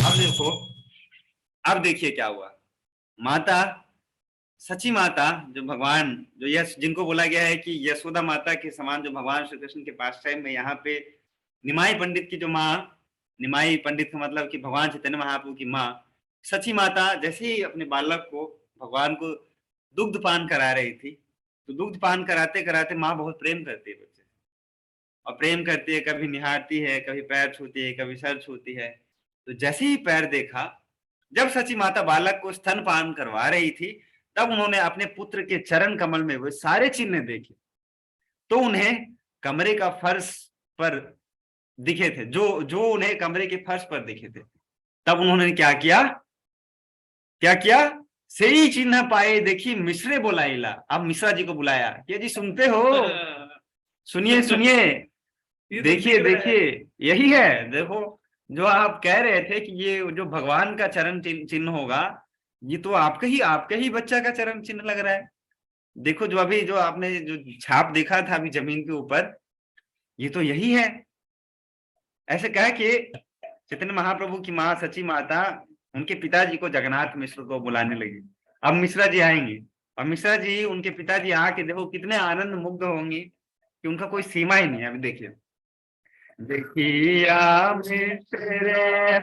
अब देखो, अब देखिए क्या हुआ। माता सची माता जो भगवान जो यश जिनको बोला गया है कि यशोदा माता के समान जो भगवान श्री कृष्ण के पास टाइम में यहाँ पे निमाई पंडित की जो माँ, निमाई पंडित का मतलब कि भगवान चैतन्य महाप्रभु की माँ सची माता जैसे ही अपने बालक को भगवान को दुग्ध पान करा रही थी, तो दुग्ध पान कराते कराते माँ बहुत प्रेम करती है बच्चे, और प्रेम करती है, कभी निहारती है, कभी पैर छूती है, कभी सर छूती है। तो जैसे ही पैर देखा, जब सची माता बालक को स्तन पान करवा रही थी, तब उन्होंने अपने पुत्र के चरण कमल में वो सारे चिन्ह देखे, तो उन्हें कमरे का फर्श पर दिखे थे, जो उन्हें कमरे के फर्श पर दिखे थे। तब उन्होंने क्या किया, से ही चिन्ह पाए देखी मिश्रे बुलाइला। अब मिश्रा जी को बुलाया कि जी सुनते हो, सुनिए देखिए यही है। देखो जो आप कह रहे थे कि ये जो भगवान का चरण चिन्ह होगा, ये तो आपके ही बच्चा का चरण चिन्ह लग रहा है। देखो जो अभी जो आपने जो छाप देखा था अभी जमीन के ऊपर, ये तो यही है। ऐसे कह के चैतन्य महाप्रभु की माँ सची माता उनके पिताजी को जगन्नाथ मिश्र को बुलाने लगी। अब मिश्रा जी आएंगे, और मिश्रा जी उनके पिताजी आके देखो कितने आनंद मुग्ध होंगे कि उनका कोई सीमा ही नहीं है। अभी देखिए, देखिया मिश्र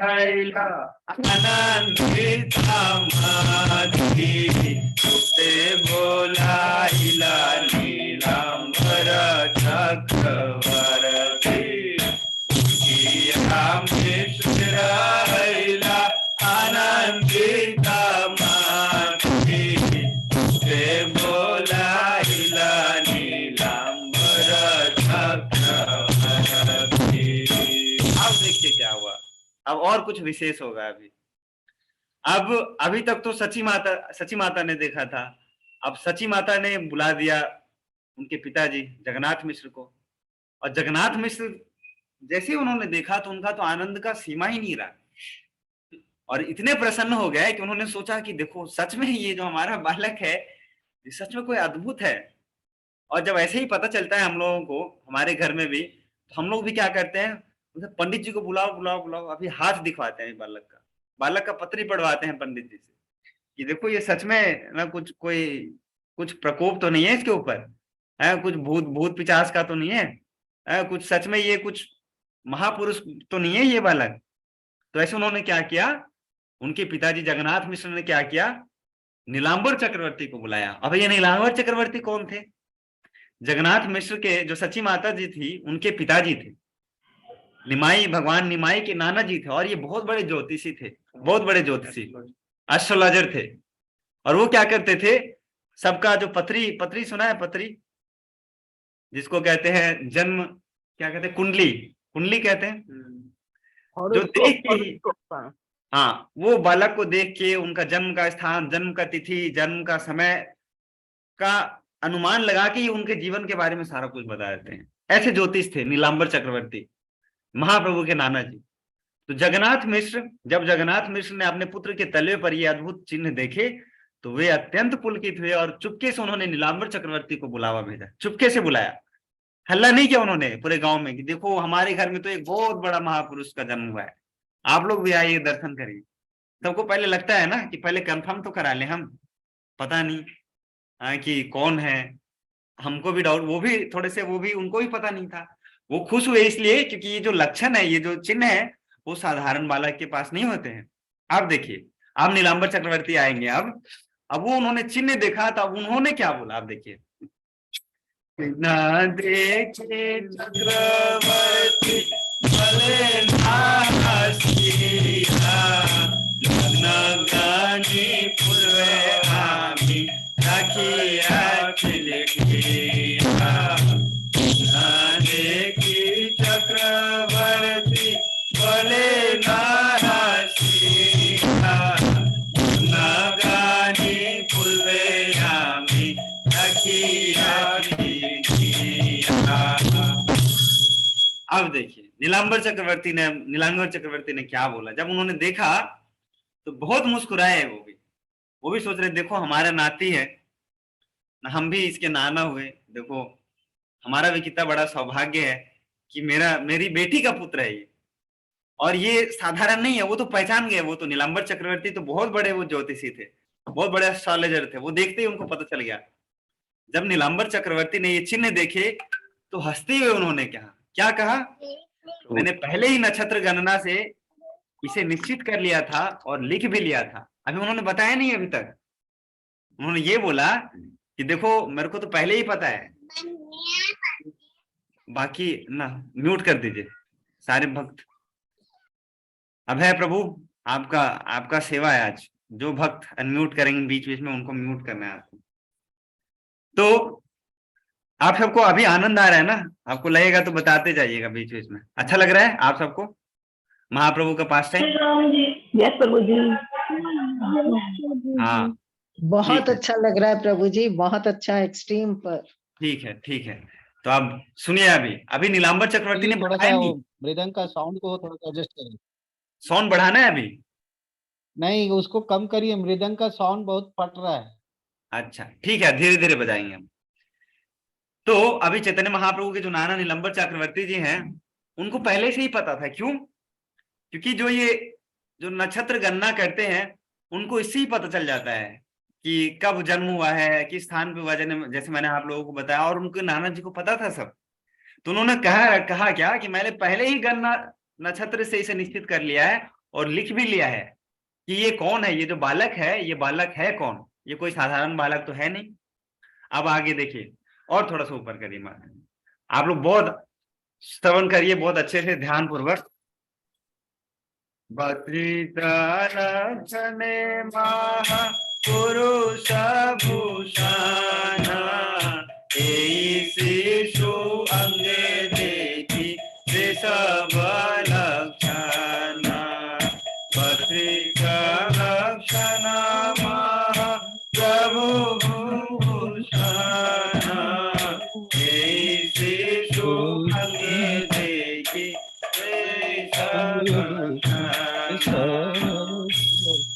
हैला अनंत समाधि, उसे बोलाइला नीलांबर चक्रवर्ती। देखिया मिश्र हैला अनंत समाधि, उसे बोलाइला नीलांबर चक्रवर्ती। अब देखिए क्या हुआ, अब और कुछ विशेष होगा। अभी तक तो सची माता ने देखा था, अब सची माता ने बुला दिया उनके पिताजी जगन्नाथ मिश्र को, और जगन्नाथ मिश्र जैसे उन्होंने देखा तो उनका तो आनंद का सीमा ही नहीं रहा, और इतने प्रसन्न हो गए कि उन्होंने सोचा कि देखो सच में ये जो हमारा बालक है ये सच में कोई अद्भुत है। और जब ऐसे ही पता चलता है हम लोगों को हमारे घर में भी, तो हम लोग भी क्या करते हैं, उसे पंडित जी को बुलाओ, अभी हाथ दिखवाते हैं बालक का पत्री पढ़वाते हैं पंडित जी से कि देखो ये सच में ना कुछ प्रकोप तो नहीं है इसके ऊपर, है कुछ भूत पिचास का तो नहीं है, कुछ सच में ये कुछ महापुरुष तो नहीं है ये बालक। तो ऐसे उन्होंने क्या किया, उनके पिताजी जगन्नाथ मिश्र ने क्या किया, नीलांबर चक्रवर्ती को बुलाया। अब ये नीलांबर चक्रवर्ती कौन थे, जगन्नाथ मिश्र के जो सची माता जी थी उनके पिताजी थे, भगवान निमाई के नाना जी थे, और ये बहुत बड़े ज्योतिषी थे, बहुत बड़े ज्योतिषी एस्ट्रोलॉजर थे। और वो क्या करते थे, सबका जो पत्री सुना है, पत्री जिसको कहते हैं जन्म, क्या कहते हैं, कुंडली कहते हैं, जो देख के हाँ वो बालक को देख के उनका जन्म का स्थान, जन्म का तिथि, जन्म का समय का अनुमान लगा के उनके जीवन के बारे में सारा कुछ बता देते हैं। ऐसे ज्योतिष थे नीलांबर चक्रवर्ती, महाप्रभु के नाना जी। तो जगन्नाथ मिश्र ने अपने पुत्र के तलवे पर ये अद्भुत चिन्ह देखे तो वे अत्यंत पुलकित हुए, और चुपके से उन्होंने नीलांबर चक्रवर्ती को बुलावा भेजा, चुपके से बुलाया, हल्ला नहीं किया उन्होंने पूरे गांव में कि देखो हमारे घर में तो एक बहुत बड़ा महापुरुष का जन्म हुआ है, आप लोग भी आइए दर्शन करिए। सबको पहले लगता है ना कि पहले कंफर्म तो करा ले हम, पता नहीं कि कौन है, हमको भी डाउट, वो भी उनको भी पता नहीं था। वो खुश हुए इसलिए क्योंकि ये जो लक्षण है, ये जो चिन्ह है, वो साधारण बालक के पास नहीं होते हैं। आप देखिए, अब नीलांबर चक्रवर्ती आएंगे। अब वो उन्होंने चिन्ह देखा तो अब उन्होंने क्या बोला, आप देखिए, ना देखे चक्रवर्ती भले ना गानी पूर्वे चक्रवर्ती बोले नारासीता नागानी पुलयामी अखिया अब देखिए नीलांबर चक्रवर्ती ने क्या बोला जब उन्होंने देखा तो बहुत मुस्कुराए। वो भी सोच रहे देखो हमारा नाती है ना, हम भी इसके नाना हुए, देखो हमारा भी कितना बड़ा सौभाग्य है कि मेरी बेटी का पुत्र है ये। और ये साधारण नहीं है, वो तो पहचान गए, वो तो नीलांबर चक्रवर्ती तो बहुत बड़े वो ज्योतिषी थे, बहुत बड़े एस्ट्रोलॉजर थे। वो देखते ही उनको पता चल गया। जब नीलांबर चक्रवर्ती ने ये चिन्ह देखे तो हंसते हुए उन्होंने क्या कहा, मैंने पहले ही नक्षत्र गणना से इसे निश्चित कर लिया था और लिख भी लिया था। अभी उन्होंने बताया नहीं अभी तक, उन्होंने ये बोला कि देखो मेरे को तो पहले ही पता है। बाकी ना म्यूट कर दीजिए सारे भक्त। अभय प्रभु आपका सेवा है आज। जो भक्त अनम्यूट करेंगे बीच बीच में उनको म्यूट करना है आपको। तो आप सबको अभी आनंद आ रहा है ना? आपको लगेगा तो बताते जाइएगा बीच बीच में। अच्छा लग रहा है आप सबको महाप्रभु का पास टाइम? यस प्रभु जी। हाँ बहुत अच्छा लग रहा है प्रभु जी, बहुत अच्छा, एक्सट्रीम पर। ठीक है। तो आप सुनिए अभी नीलांबर चक्रवर्ती ने थोड़ा बताया सा नहीं। मृदंग का साउंड को थोड़ा सा एडजस्ट करिए। साउंड बढ़ाना है अभी? नहीं, उसको कम करिए, मृदंग का साउंड बहुत फट रहा है। अच्छा ठीक है, धीरे धीरे बजाएंगे हम। तो अभी चैतन्य महाप्रभु के जो नाना नीलांबर चक्रवर्ती जी हैं उनको पहले से ही पता था। क्यों? क्योंकि जो नक्षत्र गणना करते हैं उनको इससे ही पता चल जाता है कि कब जन्म हुआ है, किस स्थान पे हुआ जन्म, जैसे मैंने आप लोगों को बताया। और उनके नाना जी को पता था सब। तो उन्होंने कहा क्या कि मैंने पहले ही गणना नक्षत्र से इसे निश्चित कर लिया है और लिख भी लिया है कि ये कौन है, ये जो बालक है, ये बालक है कौन, ये कोई साधारण बालक तो है नहीं। अब आगे देखिए और थोड़ा सा ऊपर करिए, आप लोग बहुत श्रवण करिए बहुत अच्छे से ध्यान पूर्वक। बद्रिकाक्षणे महापुरुष भूषण शिशु अंगे देखी सब लक्षण बद्रिकाक्षण महाप्रभु भूषण शिशु अंगे देखी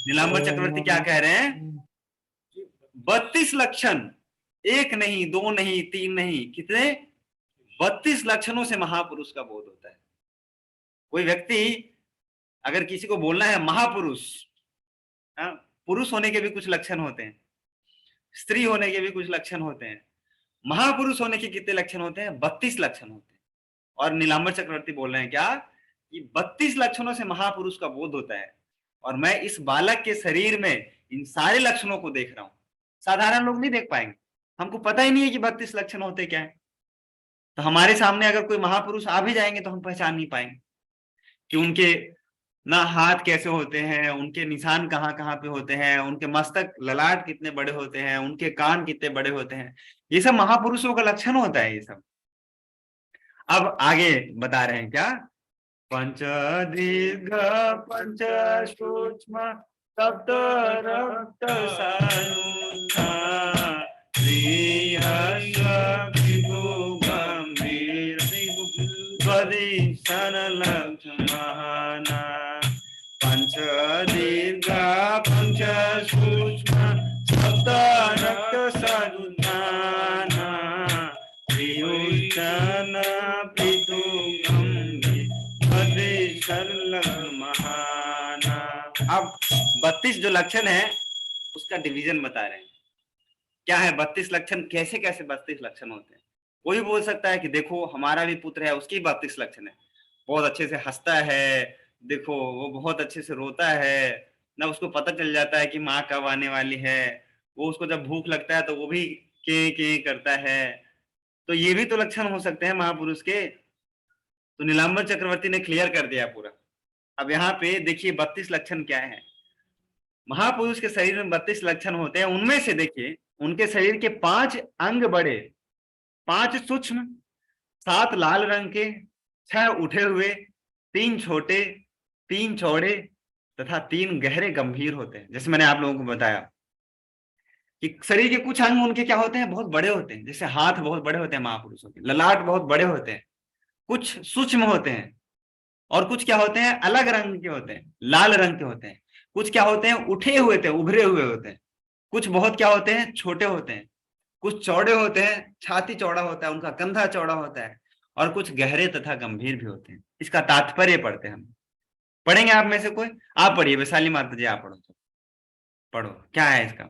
नीलांबर चक्रवर्ती क्या कह रहे हैं? 32 लक्षण, एक नहीं, दो नहीं, तीन नहीं, कितने? 32 लक्षणों से महापुरुष का बोध होता है। कोई व्यक्ति अगर किसी को बोलना है महापुरुष, पुरुष होने के भी कुछ लक्षण होते हैं, स्त्री होने के भी कुछ लक्षण होते हैं, महापुरुष होने के कितने लक्षण होते हैं? 32 लक्षण होते हैं। और नीलांबर चक्रवर्ती बोल रहे हैं क्या कि 32 लक्षणों से महापुरुष का बोध होता है। और मैं इस बालक के शरीर में इन सारे लक्षणों को देख रहा हूं। साधारण लोग नहीं देख पाएंगे, हमको पता ही नहीं है कि 32 लक्षण होते क्या है। तो हमारे सामने अगर कोई महापुरुष आ भी जाएंगे तो हम पहचान नहीं पाएंगे कि उनके ना हाथ कैसे होते हैं, उनके निशान कहाँ कहाँ पे होते हैं, उनके मस्तक ललाट कितने बड़े होते हैं, उनके कान कितने बड़े होते हैं। ये सब महापुरुषों का लक्षण होता है ये सब। अब आगे बता रहे हैं क्या? पंच दीर्घ पंच सूक्ष्म सप्त रक्त सानुता श्रीहर्ष विभु गंभीर स्वदिशन लक्ष्मणा पंच दीर्घ पंच सूक्ष्म सप्त रक्त सानुता श्रीहर्ष विभु अब 32 जो लक्षण है उसका डिवीजन बता रहे हैं। क्या है 32 लक्षण, कैसे कैसे 32 लक्षण होते हैं? कोई बोल सकता है कि देखो हमारा भी पुत्र है, उसकी 32 लक्षण है, बहुत अच्छे से हंसता है, देखो वो बहुत अच्छे से रोता है ना, उसको पता चल जाता है कि माँ कब आने वाली है, वो उसको जब भूख लगता है तो वो भी के करता है। तो ये भी तो लक्षण हो सकते हैं महापुरुष के। तो नीलांबर चक्रवर्ती ने क्लियर कर दिया पूरा। अब यहाँ पे देखिए 32 लक्षण क्या है। महापुरुष के शरीर में 32 लक्षण होते हैं। उनमें से देखिए उनके शरीर के 5 अंग बड़े, 5 सूक्ष्म, 7 लाल रंग के, 6 उठे हुए, 3 छोटे, 3 चौड़े तथा 3 गहरे गंभीर होते हैं। जैसे मैंने आप लोगों को बताया कि शरीर के कुछ अंग उनके क्या होते हैं, बहुत बड़े होते हैं। जैसे हाथ बहुत बड़े होते हैं महापुरुषों के, ललाट बहुत बड़े होते हैं, कुछ सूक्ष्म होते हैं, और कुछ क्या होते हैं, अलग रंग के होते हैं, लाल रंग के होते हैं। कुछ क्या होते हैं, उठे हुए थे, उभरे हुए होते हैं। कुछ बहुत क्या होते हैं, छोटे होते हैं। कुछ चौड़े होते हैं, छाती चौड़ा होता है, उनका कंधा चौड़ा होता है, और कुछ गहरे तथा गंभीर भी होते हैं। इसका तात्पर्य पढ़ते हैं हम। पढ़ेंगे आप में से कोई? आप पढ़िए, वैशाली माता जी आप पढ़ो तो। पढ़ो, क्या है इसका?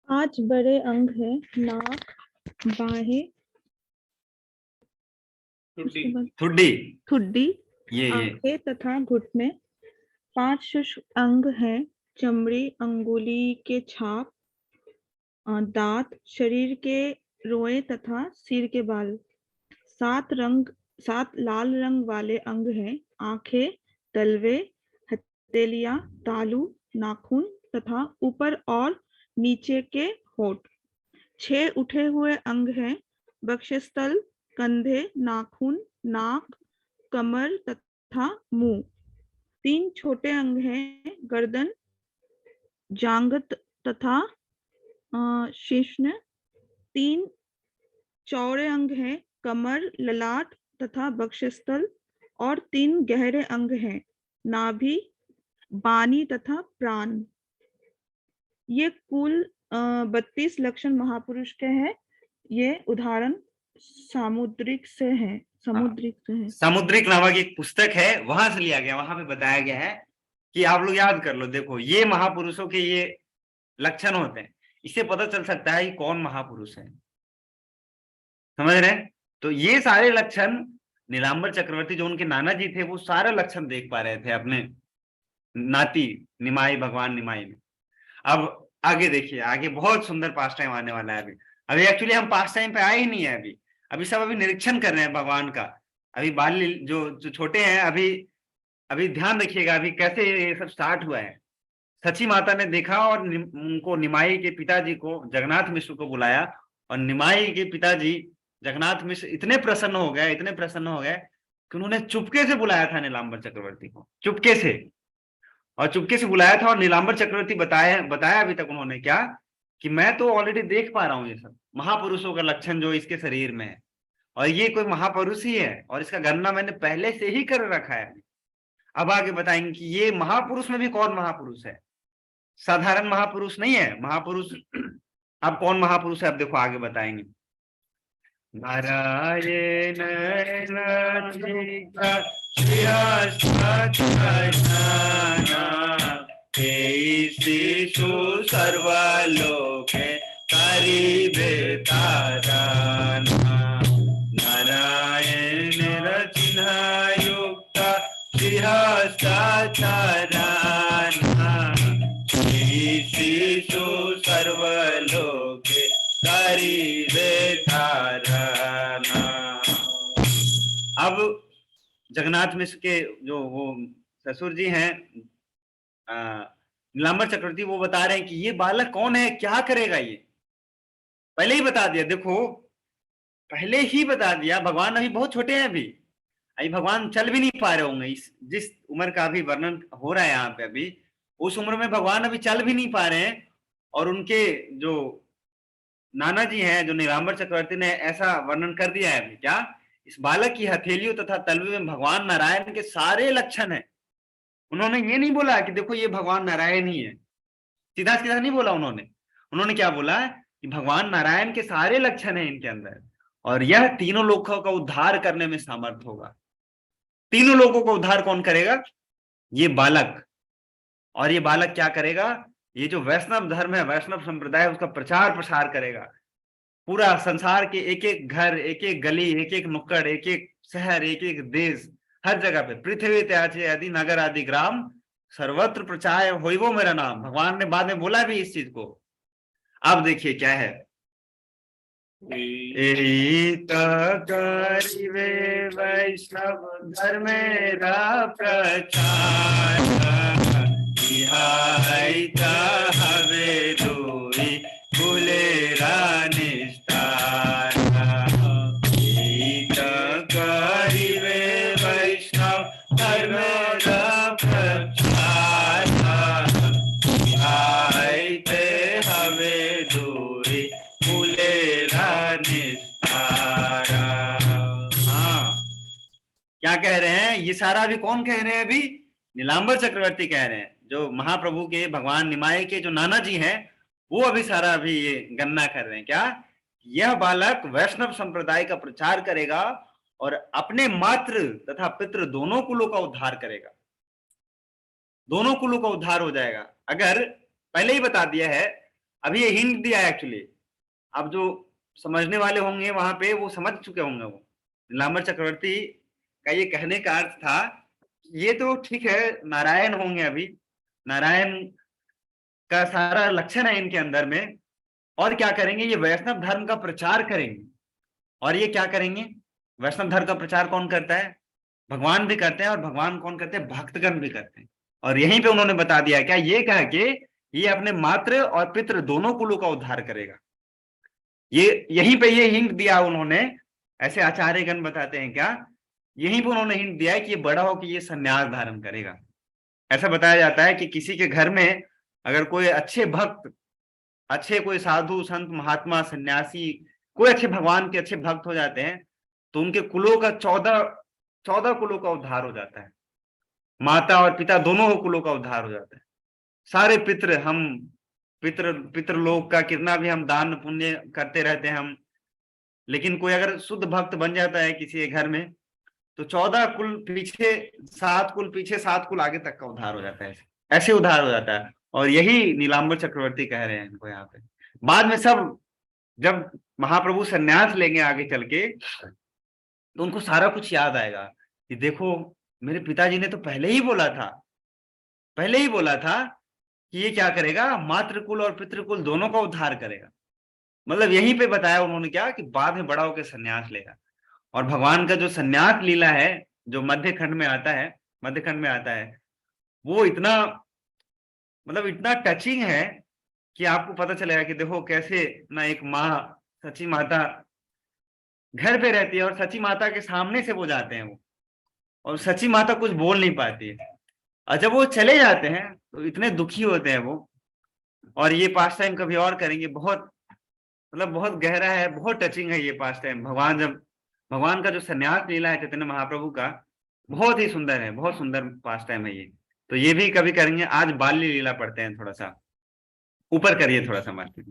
5 बड़े अंग है, नाक, बाहें, उसके बाद ठुड्डी, ठुड्डी, ये आंखें तथा घुटने। 5 शुष्क अंग हैं, चमड़ी, अंगुली के छाप, दांत, शरीर के रोए तथा सिर के बाल। 7 लाल रंग वाले अंग हैं, आंखें, तलवे, हथेलियां, तालू, नाखून तथा ऊपर और नीचे के होंठ। 6 उठे हुए अंग हैं, वक्षस्थल, कंधे, नाखून, नाक, कमर तथा मुंह। 3 छोटे अंग हैं, गर्दन, जांघ तथा शीर्ष्ण। 3 चौड़े अंग हैं, कमर, ललाट तथा वक्षस्थल, और 3 गहरे अंग हैं, नाभि, बानी तथा प्राण। ये कुल 32 लक्षण महापुरुष के हैं। ये उदाहरण सामुद्रिक से है। सामुद्रिक नामक एक पुस्तक है, वहां से लिया गया। वहां पे बताया गया है कि आप लोग याद कर लो। देखो, ये महापुरुषों के ये लक्षण होते हैं, इससे पता चल सकता है कि कौन महापुरुष है। समझ रहे हैं? तो ये सारे लक्षण नीलांबर चक्रवर्ती जो उनके नाना जी थे, वो सारे लक्षण देख पा रहे थे अपने नाती निमाई, भगवान निमाई में। अब आगे देखिए, आगे बहुत सुंदर पास टाइम आने वाला है। अभी एक्चुअली हम पास टाइम पे आए ही नहीं है। अभी सब अभी निरीक्षण कर रहे हैं भगवान का। अभी बाल जो छोटे हैं, अभी ध्यान रखिएगा अभी कैसे ये सब स्टार्ट हुआ है। सची माता ने देखा और उनको निमाई के पिताजी को, जगन्नाथ मिश्र को बुलाया, और निमाई के पिताजी जगन्नाथ मिश्र इतने प्रसन्न हो गए कि उन्होंने चुपके से बुलाया था नीलांबर चक्रवर्ती को, चुपके से, और चुपके से बुलाया था। और नीलांबर चक्रवर्ती बताया अभी तक उन्होंने क्या, कि मैं तो ऑलरेडी देख पा रहा हूँ ये सब महापुरुषों का लक्षण जो इसके शरीर में है, और ये कोई महापुरुष ही है, और इसका गणना मैंने पहले से ही कर रखा है। अब आगे बताएंगे कि ये महापुरुष में भी कौन महापुरुष है, साधारण महापुरुष नहीं है। महापुरुष अब कौन महापुरुष है, अब देखो आगे बताएंगे। नारायण शिशु सर्वलोके करीबे ताराना, नारायण रचना युक्त श्रीहस्ताचाराना, शिशु सर्वलोके करीबे ताराना। अब जगन्नाथ मिश्र के जो वो ससुर जी हैं नीलांबर चक्रवर्ती, वो बता रहे हैं कि ये बालक कौन है, क्या करेगा। ये पहले ही बता दिया, देखो पहले ही बता दिया। भगवान अभी बहुत छोटे हैं, अभी भगवान चल भी नहीं पा रहे होंगे। जिस उम्र का अभी वर्णन हो रहा है यहाँ पे, अभी उस उम्र में भगवान अभी चल भी नहीं पा रहे हैं। और उनके जो नाना जी हैं, जो नीलांबर चक्रवर्ती ने ऐसा वर्णन कर दिया है अभी, क्या इस बालक की हथेलियों तथा तलवे में भगवान नारायण के सारे लक्षण हैं। उन्होंने ये नहीं बोला कि देखो ये भगवान नारायण ही है, सीधा सीधा नहीं बोला उन्होंने क्या बोला कि भगवान नारायण के सारे लक्षण हैं इनके अंदर, और यह तीनों लोगों का उद्धार करने में सामर्थ होगा। तीनों लोगों का उद्धार कौन करेगा? ये बालक। और ये बालक क्या करेगा? ये जो वैष्णव धर्म है, वैष्णव संप्रदाय, उसका प्रचार प्रसार करेगा। पूरा संसार के एक एक घर, एक एक गली, एक एक नुक्कड़, एक एक शहर, एक एक देश, हर जगह पे पृथ्वी त्याचे आदि नगर आदि ग्राम सर्वत्र प्रचार होई वो मेरा नाम। भगवान ने बाद में बोला भी इस चीज को। अब देखिए क्या है, वैष्णव धर्मेरा प्रचार हवे दोई कुलेरा निष्ठार, करी क्या कह रहे हैं? ये सारा अभी कौन कह रहे हैं? अभी नीलांबर चक्रवर्ती कह रहे हैं, जो महाप्रभु के भगवान निमाय के जो नाना जी हैं, वो अभी सारा अभी ये गणना कर रहे हैं। क्या? यह बालक वैष्णव संप्रदाय का प्रचार करेगा और अपने मातृ तथा पितृ दोनों कुलों का उद्धार करेगा, दोनों कुलों का उद्धार हो जाएगा। अगर पहले ही बता दिया है, अभी ये हिंट दिया है एक्चुअली। अब जो समझने वाले होंगे वहां पे वो समझ चुके होंगे। वो नीलांबर चक्रवर्ती का ये कहने का अर्थ था, ये तो ठीक है नारायण होंगे, अभी नारायण का सारा लक्षण है इनके अंदर में, और क्या करेंगे? ये वैष्णव धर्म का प्रचार करेंगे। और ये क्या करेंगे? वैष्णव धर्म का प्रचार कौन करता है? भगवान भी करते हैं, और भगवान कौन करते हैं? भक्तगण भी करते हैं। और यहीं पे उन्होंने बता दिया क्या, ये कह के ये अपने मातृ और पितृ दोनों कुलों का उद्धार करेगा। ये यहीं पे ये हिंट दिया उन्होंने। ऐसे आचार्यगण बताते हैं क्या, यहीं पे उन्होंने हिंट दिया है कि ये बड़ा हो कि ये संन्यास धारण करेगा। ऐसा बताया जाता है कि किसी के घर में अगर कोई अच्छे भक्त, अच्छे कोई साधु संत महात्मा सन्यासी, कोई अच्छे भगवान के अच्छे भक्त हो जाते हैं, तो उनके कुलों का 14 कुलों का उद्धार हो जाता है। माता और पिता दोनों कुलों का उद्धार हो जाता है। सारे पितृलोक का कितना भी हम दान पुण्य करते रहते हैं हम, लेकिन कोई अगर शुद्ध भक्त बन जाता है किसी के घर में, तो 14 कुल पीछे 7 कुल पीछे 7 कुल आगे तक का उद्धार हो जाता है। ऐसे उद्धार हो जाता है। और यही नीलांबर चक्रवर्ती कह रहे हैं इनको यहाँ पे। बाद में सब जब महाप्रभु संन्यास लेंगे आगे चल के, तो उनको सारा कुछ याद आएगा कि देखो मेरे पिताजी ने तो पहले ही बोला था कि ये क्या करेगा? मातृकुल और पितृकुल दोनों का उद्धार करेगा। मतलब यहीं पे बताया उन्होंने क्या, कि बाद में बड़ा होकर संन्यास लेगा। और भगवान का जो संन्यास लीला है, जो मध्य खंड में आता है, वो इतना मतलब इतना टचिंग है कि आपको पता चलेगा कि देखो कैसे ना एक माँ, सची माता घर पे रहती है, और सची माता के सामने से वो जाते हैं वो, और सची माता कुछ बोल नहीं पाती है, और जब वो चले जाते हैं तो इतने दुखी होते हैं वो। और ये पास टाइम कभी और करेंगे, बहुत मतलब बहुत गहरा है, बहुत टचिंग है ये पास टाइम। भगवान का जो संन्यास लीला है चैतन्य महाप्रभु का, बहुत ही सुंदर है, बहुत सुंदर पास टाइम है ये। तो ये भी कभी करेंगे। आज बाल्य लीला पढ़ते हैं, थोड़ा सा ऊपर करिए, थोड़ा सा मार्केट।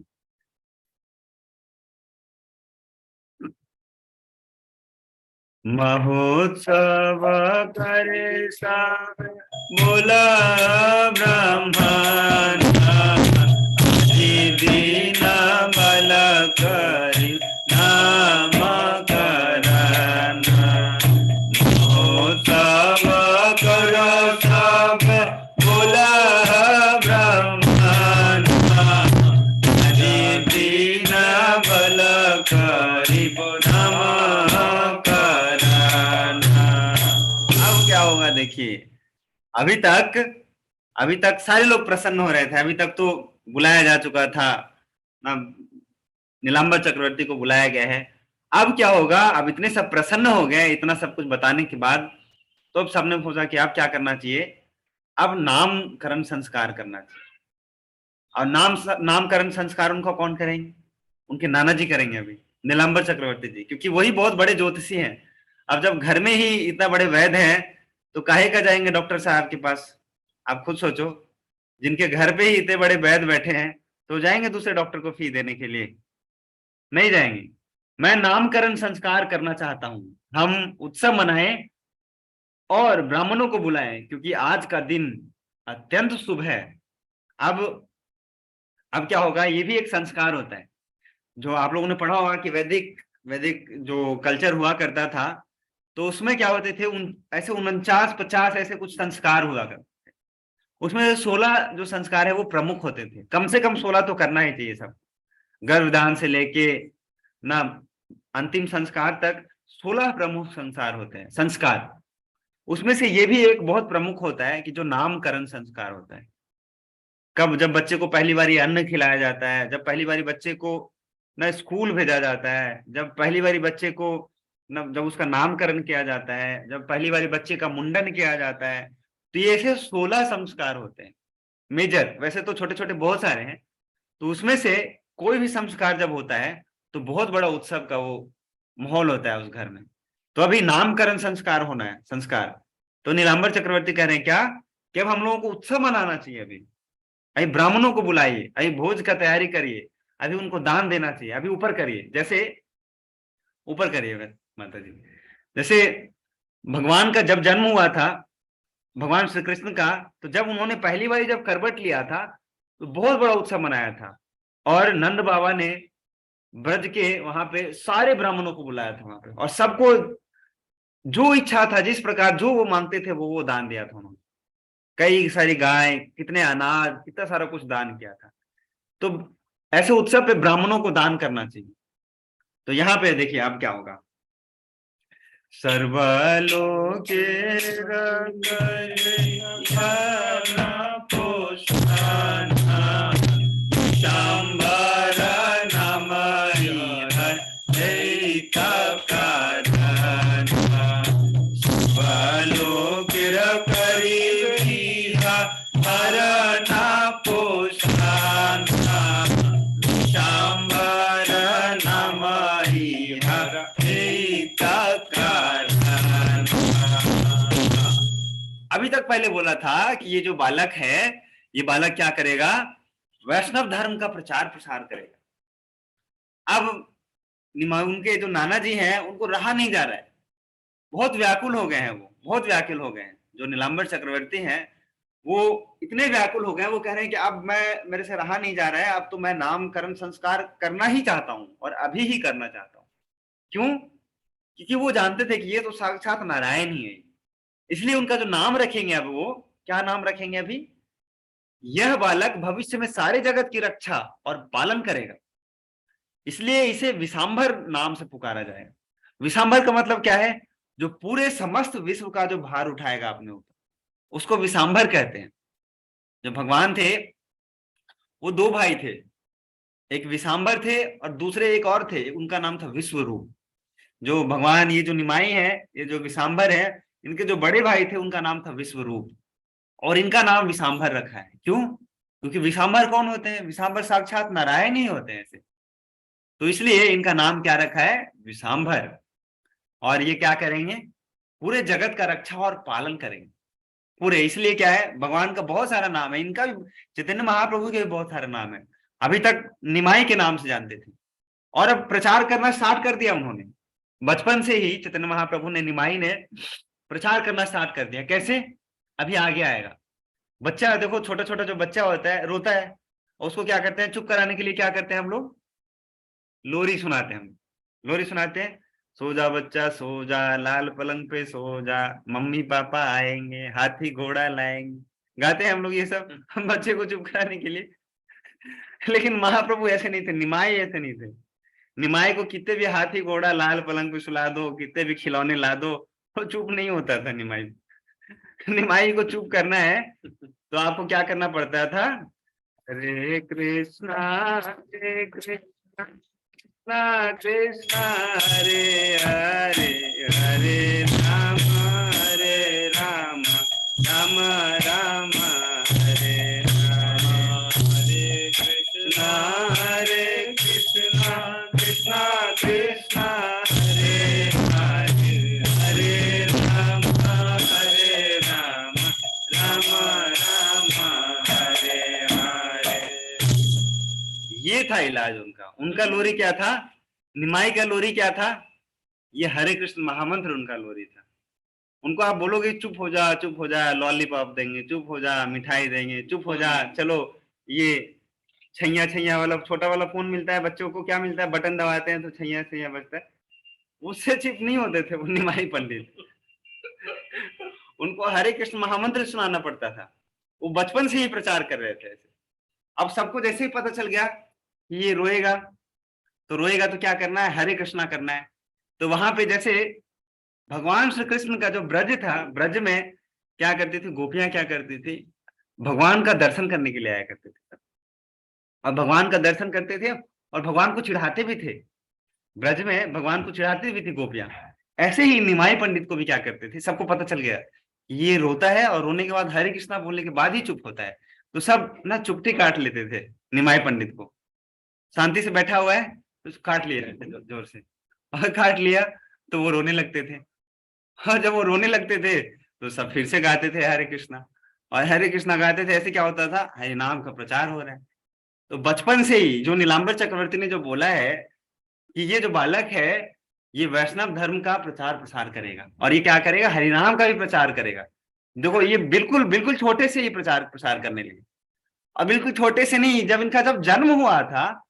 महोत्सव करे सब बोला ब्राह्मण, दीन बल करी नाम करन। महोत्सव करो सब बोला ब्राह्मण, दीन बल करी नाम करन। अब क्या होगा देखिए, अभी तक सारे लोग प्रसन्न हो रहे थे। अभी तक तो बुलाया जा चुका था ना, नीलांबर चक्रवर्ती को बुलाया गया है। अब क्या होगा? अब इतने सब प्रसन्न हो गए इतना सब कुछ बताने के बाद, तो अब सबने सोचा कि अब क्या करना चाहिए, अब नामकरण संस्कार करना चाहिए। और नामकरण संस्कार उनका कौन करेंगे? उनके नाना जी करेंगे, अभी नीलांबर चक्रवर्ती जी, क्योंकि वही बहुत बड़े ज्योतिषी हैं। अब जब घर में ही इतना बड़े वैद्य हैं, तो काहे का जाएंगे डॉक्टर साहब के पास? आप खुद सोचो, जिनके घर पे ही इतने बड़े वैद्य बैठे हैं, तो जाएंगे दूसरे डॉक्टर को फी देने के लिए? नहीं जाएंगे। मैं नामकरण संस्कार करना चाहता हूं, हम उत्सव मनाएं और ब्राह्मणों को बुलाएं, क्योंकि आज का दिन अत्यंत शुभ है। अब क्या होगा? ये भी एक संस्कार होता है। जो आप लोगों ने पढ़ा होगा कि वैदिक जो कल्चर हुआ करता था, तो उसमें क्या होते थे, ऐसे 49-50 ऐसे कुछ संस्कार हुआ करते थे। उसमें 16 जो संस्कार है वो प्रमुख होते थे। कम से कम 16 तो करना ही चाहिए सब, गर्भदान से लेके ना अंतिम संस्कार तक 16 प्रमुख संस्कार। उसमें से ये भी एक बहुत प्रमुख होता है कि जो नामकरण संस्कार होता है। जब बच्चे को पहली बारी अन्न खिलाया जाता है, जब पहली बारी बच्चे को ना स्कूल भेजा जाता है, जब पहली बारी बच्चे को जब उसका नामकरण किया जाता है, जब पहली बारी बच्चे का मुंडन किया जाता है, तो ये ऐसे 16 संस्कार होते हैं मेजर। वैसे तो छोटे छोटे बहुत सारे हैं, तो उसमें से कोई भी संस्कार जब होता है तो बहुत बड़ा उत्सव का वो माहौल होता है उस घर में। तो अभी नामकरण संस्कार होना है, संस्कार। तो नीलांबर चक्रवर्ती कह रहे हैं क्या कि अब हम लोगों को उत्सव मनाना चाहिए। अभी ब्राह्मणों को बुलाइए, अभी भोज का तैयारी करिए, अभी उनको दान देना चाहिए, अभी ऊपर करिए, जैसे ऊपर करिए माता जी। जैसे भगवान का जब जन्म हुआ था, भगवान श्री कृष्ण का, तो जब उन्होंने पहली बार जब करवट लिया था तो बहुत बड़ा उत्सव मनाया था, और नंद बाबा ने ब्रज के वहां पे सारे ब्राह्मणों को बुलाया था वहां पे, और सबको जो इच्छा था, जिस प्रकार जो वो मांगते थे वो दान दिया था उन्होंने। कई सारी गाय, कितने अनाज, कितना सारा कुछ दान किया था। तो ऐसे उत्सव पे ब्राह्मणों को दान करना चाहिए। तो यहाँ पे देखिए अब क्या होगा, सर्वलोके अभी तक पहले बोला था कि ये जो बालक है, ये बालक क्या करेगा, वैष्णव धर्म का प्रचार प्रसार करेगा। अब उनके जो नाना जी हैं उनको रहा नहीं जा रहा है, बहुत व्याकुल हो गए हैं, वो बहुत व्याकुल हो गए हैं। जो नीलांबर चक्रवर्ती हैं वो इतने व्याकुल हो गए हैं, वो कह रहे हैं कि अब मेरे से रहा नहीं जा रहा है, अब तो मैं नामकरण संस्कार करना ही चाहता हूं, और अभी ही करना चाहता हूं। क्यों? क्योंकि वो जानते थे कि ये तो साक्षात नारायण ही है। इसलिए उनका जो नाम रखेंगे, अब वो क्या नाम रखेंगे, अभी यह बालक भविष्य में सारे जगत की रक्षा और पालन करेगा, इसलिए इसे विशांभर नाम से पुकारा जाएगा। विशांभर का मतलब क्या है, जो पूरे समस्त विश्व का जो भार उठाएगा अपने ऊपर, उसको विशांभर कहते हैं। जो भगवान थे वो दो भाई थे, एक विशांभर थे और दूसरे एक और थे, उनका नाम था विश्वरूप। जो भगवान, ये जो निमाई है, ये जो विशांभर है, इनके जो बड़े भाई थे उनका नाम था विश्वरूप, और इनका नाम विशांभर रखा है। क्यों? क्योंकि विशांभर कौन होते हैं, विशांभर साक्षात नारायण ही होते हैं ऐसे, तो इसलिए इनका नाम क्या रखा है, विशांभर। और ये क्या करेंगे, पूरे जगत का रक्षा और पालन करेंगे पूरे। इसलिए क्या है, भगवान का बहुत सारा नाम है, इनका भी, चैतन्य महाप्रभु के भी बहुत सारे नाम है। अभी तक निमाई के नाम से जानते थे, और अब प्रचार करना स्टार्ट कर दिया उन्होंने। बचपन से ही चैतन्य महाप्रभु ने, निमाई ने प्रचार करना स्टार्ट कर दिया। कैसे? अभी आगे आएगा। बच्चा देखो, छोटा छोटा जो बच्चा होता है, रोता है, और उसको क्या करते हैं, चुप कराने के लिए क्या करते हैं हम लोग, लोरी सुनाते हैं। हम लोरी सुनाते हैं, सो जा बच्चा सो जा, लाल पलंग पे सो जा, मम्मी पापा आएंगे, हाथी घोड़ा लाएंगे, गाते हैं हम लोग ये सब हम बच्चे को चुप कराने के लिए। लेकिन महाप्रभु ऐसे नहीं थे, निमाई ऐसे नहीं थे। निमाई को कितने भी हाथी घोड़ा लाल पलंग पे सुला दो, कितने भी खिलौने ला दो, वो चुप नहीं होता था निमाई। निमाई को चुप करना है तो आपको क्या करना पड़ता था, हरे कृष्णा कृष्णा कृष्णा हरे हरे, हरे राम राम राम हरे हरे, हरे कृष्णा कृष्णा कृष्णा हरे हरे, हरे राम राम राम हरे हरे। ये था इलाज उनका। उनका लोरी क्या था, निमाई का लोरी क्या था, ये हरे कृष्ण महामंत्र उनका लोरी था। उनको आप बोलोगे चुप हो जा, लॉलीपॉप देंगे, चुप हो जा, मिठाई देंगे, चुप हो जा, चलो ये छैया छैया वाला छोटा वाला फोन मिलता है बच्चों को, क्या मिलता है, बटन दबाते हैं तो छैया छैया बजता है, उससे चुप नहीं होते थे वो निमाई पंडित। उनको हरे कृष्ण महामंत्र सुनाना पड़ता था। वो बचपन से ही प्रचार कर रहे थे ऐसे। अब सबको जैसे ही पता चल गया कि ये रोएगा तो क्या करना है, हरे कृष्णा करना है। तो वहां पे जैसे भगवान श्री कृष्ण का जो ब्रज था, ब्रज में क्या करती थी गोपियां, क्या करती थी, भगवान का दर्शन करने के लिए आया करते थे, और भगवान का दर्शन करते थे और भगवान को चिढ़ाते भी थे। ब्रज में भगवान को चिढ़ाती भी थी गोपियां। ऐसे ही निमाई पंडित को भी क्या करते थे, सबको पता चल गया ये रोता है और रोने के बाद हरे कृष्णा बोलने के बाद ही चुप होता है, तो सब ना चुपटी काट लेते थे निमाई पंडित को। शांति से बैठा हुआ है तो काट लिए जोर से, और काट लिया, तो वो रोने लगते थे। हाँ, जब वो रोने लगते थे तो सब फिर से गाते थे हरे कृष्णा, और हरे कृष्णा गाते थे। ऐसे क्या होता था, हरि नाम का प्रचार हो रहा है। तो बचपन से ही जो नीलांबर चक्रवर्ती ने जो बोला है कि ये जो बालक है ये वैष्णव धर्म का प्रचार प्रसार करेगा, और ये क्या करेगा, हरिनाम का भी प्रचार करेगा। देखो ये बिल्कुल बिल्कुल छोटे से ही प्रचार प्रसार करने लगे, और बिल्कुल छोटे से नहीं, जब इनका जब जन्म हुआ था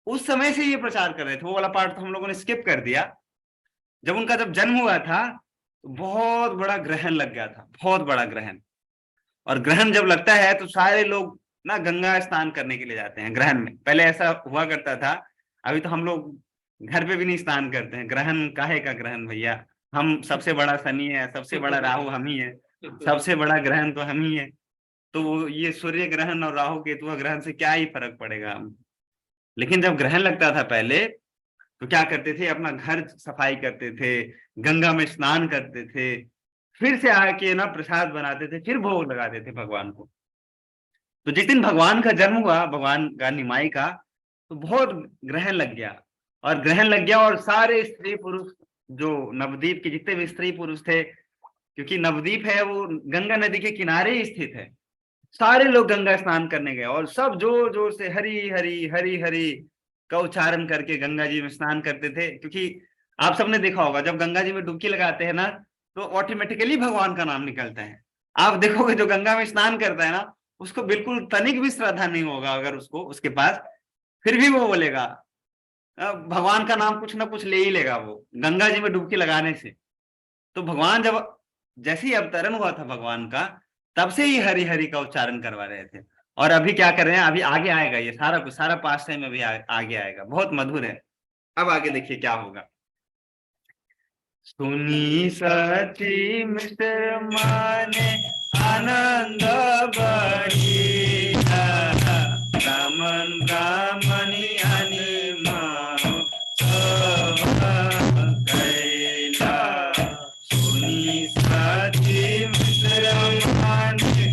उस समय से ये प्रचार कर रहे थे। वो वाला पार्ट तो हम लोगों ने स्किप कर दिया। जब उनका जब जन्म हुआ था तो बहुत बड़ा ग्रहण लग गया था, बहुत बड़ा ग्रहण। और ग्रहण जब लगता है तो सारे लोग ना गंगा स्नान करने के लिए जाते हैं ग्रहण में। पहले ऐसा हुआ करता था, अभी तो हम लोग घर पे भी नहीं स्नान करते हैं। ग्रहण काहे का ग्रहण भैया, हम सबसे बड़ा शनि है, सबसे बड़ा राहु हम ही है, सबसे बड़ा ग्रहण तो हम ही है। तो वो ये सूर्य ग्रहण और राहु केतु ग्रहण से क्या ही फर्क पड़ेगा हम। लेकिन जब ग्रहण लगता था पहले तो क्या करते थे, अपना घर सफाई करते थे, गंगा में स्नान करते थे, फिर से आके ना प्रसाद बनाते थे, फिर भोग लगाते थे भगवान को। तो जिस दिन भगवान का जन्म हुआ, भगवान का निमाई का, तो बहुत ग्रहण लग गया। और ग्रहण लग गया और सारे स्त्री पुरुष जो नवद्वीप के जितने भी स्त्री पुरुष थे, क्योंकि नवद्वीप है वो गंगा नदी के किनारे ही स्थित है, सारे लोग गंगा स्नान करने गए और सब जोर जोर से हरी हरी हरी हरी का उच्चारण करके गंगा जी में स्नान करते थे। क्योंकि आप सबने देखा होगा जब गंगा जी में डुबकी लगाते हैं ना तो ऑटोमेटिकली भगवान का नाम निकलता है। आप देखोगे जो गंगा में स्नान करता है ना उसको बिल्कुल तनिक भी श्रद्धा नहीं होगा अगर उसको उसके पास, फिर भी वो बोलेगा भगवान का नाम कुछ ना कुछ ले ही लेगा वो गंगा जी में डुबकी लगाने से। तो भगवान जब जैसे ही अवतरण हुआ था भगवान का, तब से ही हरि हरि का उच्चारण करवा रहे थे। और अभी क्या कर रहे हैं, अभी आगे आएगा ये सारा कुछ, सारा पास्ट टाइम अभी आगे आएगा, बहुत मधुर है। अब आगे देखिए क्या होगा। सुनी सची मिश्र माने आनंद बढ़िया, रामन रामनी अनिमा कैला। सुनी सची मिश्र माने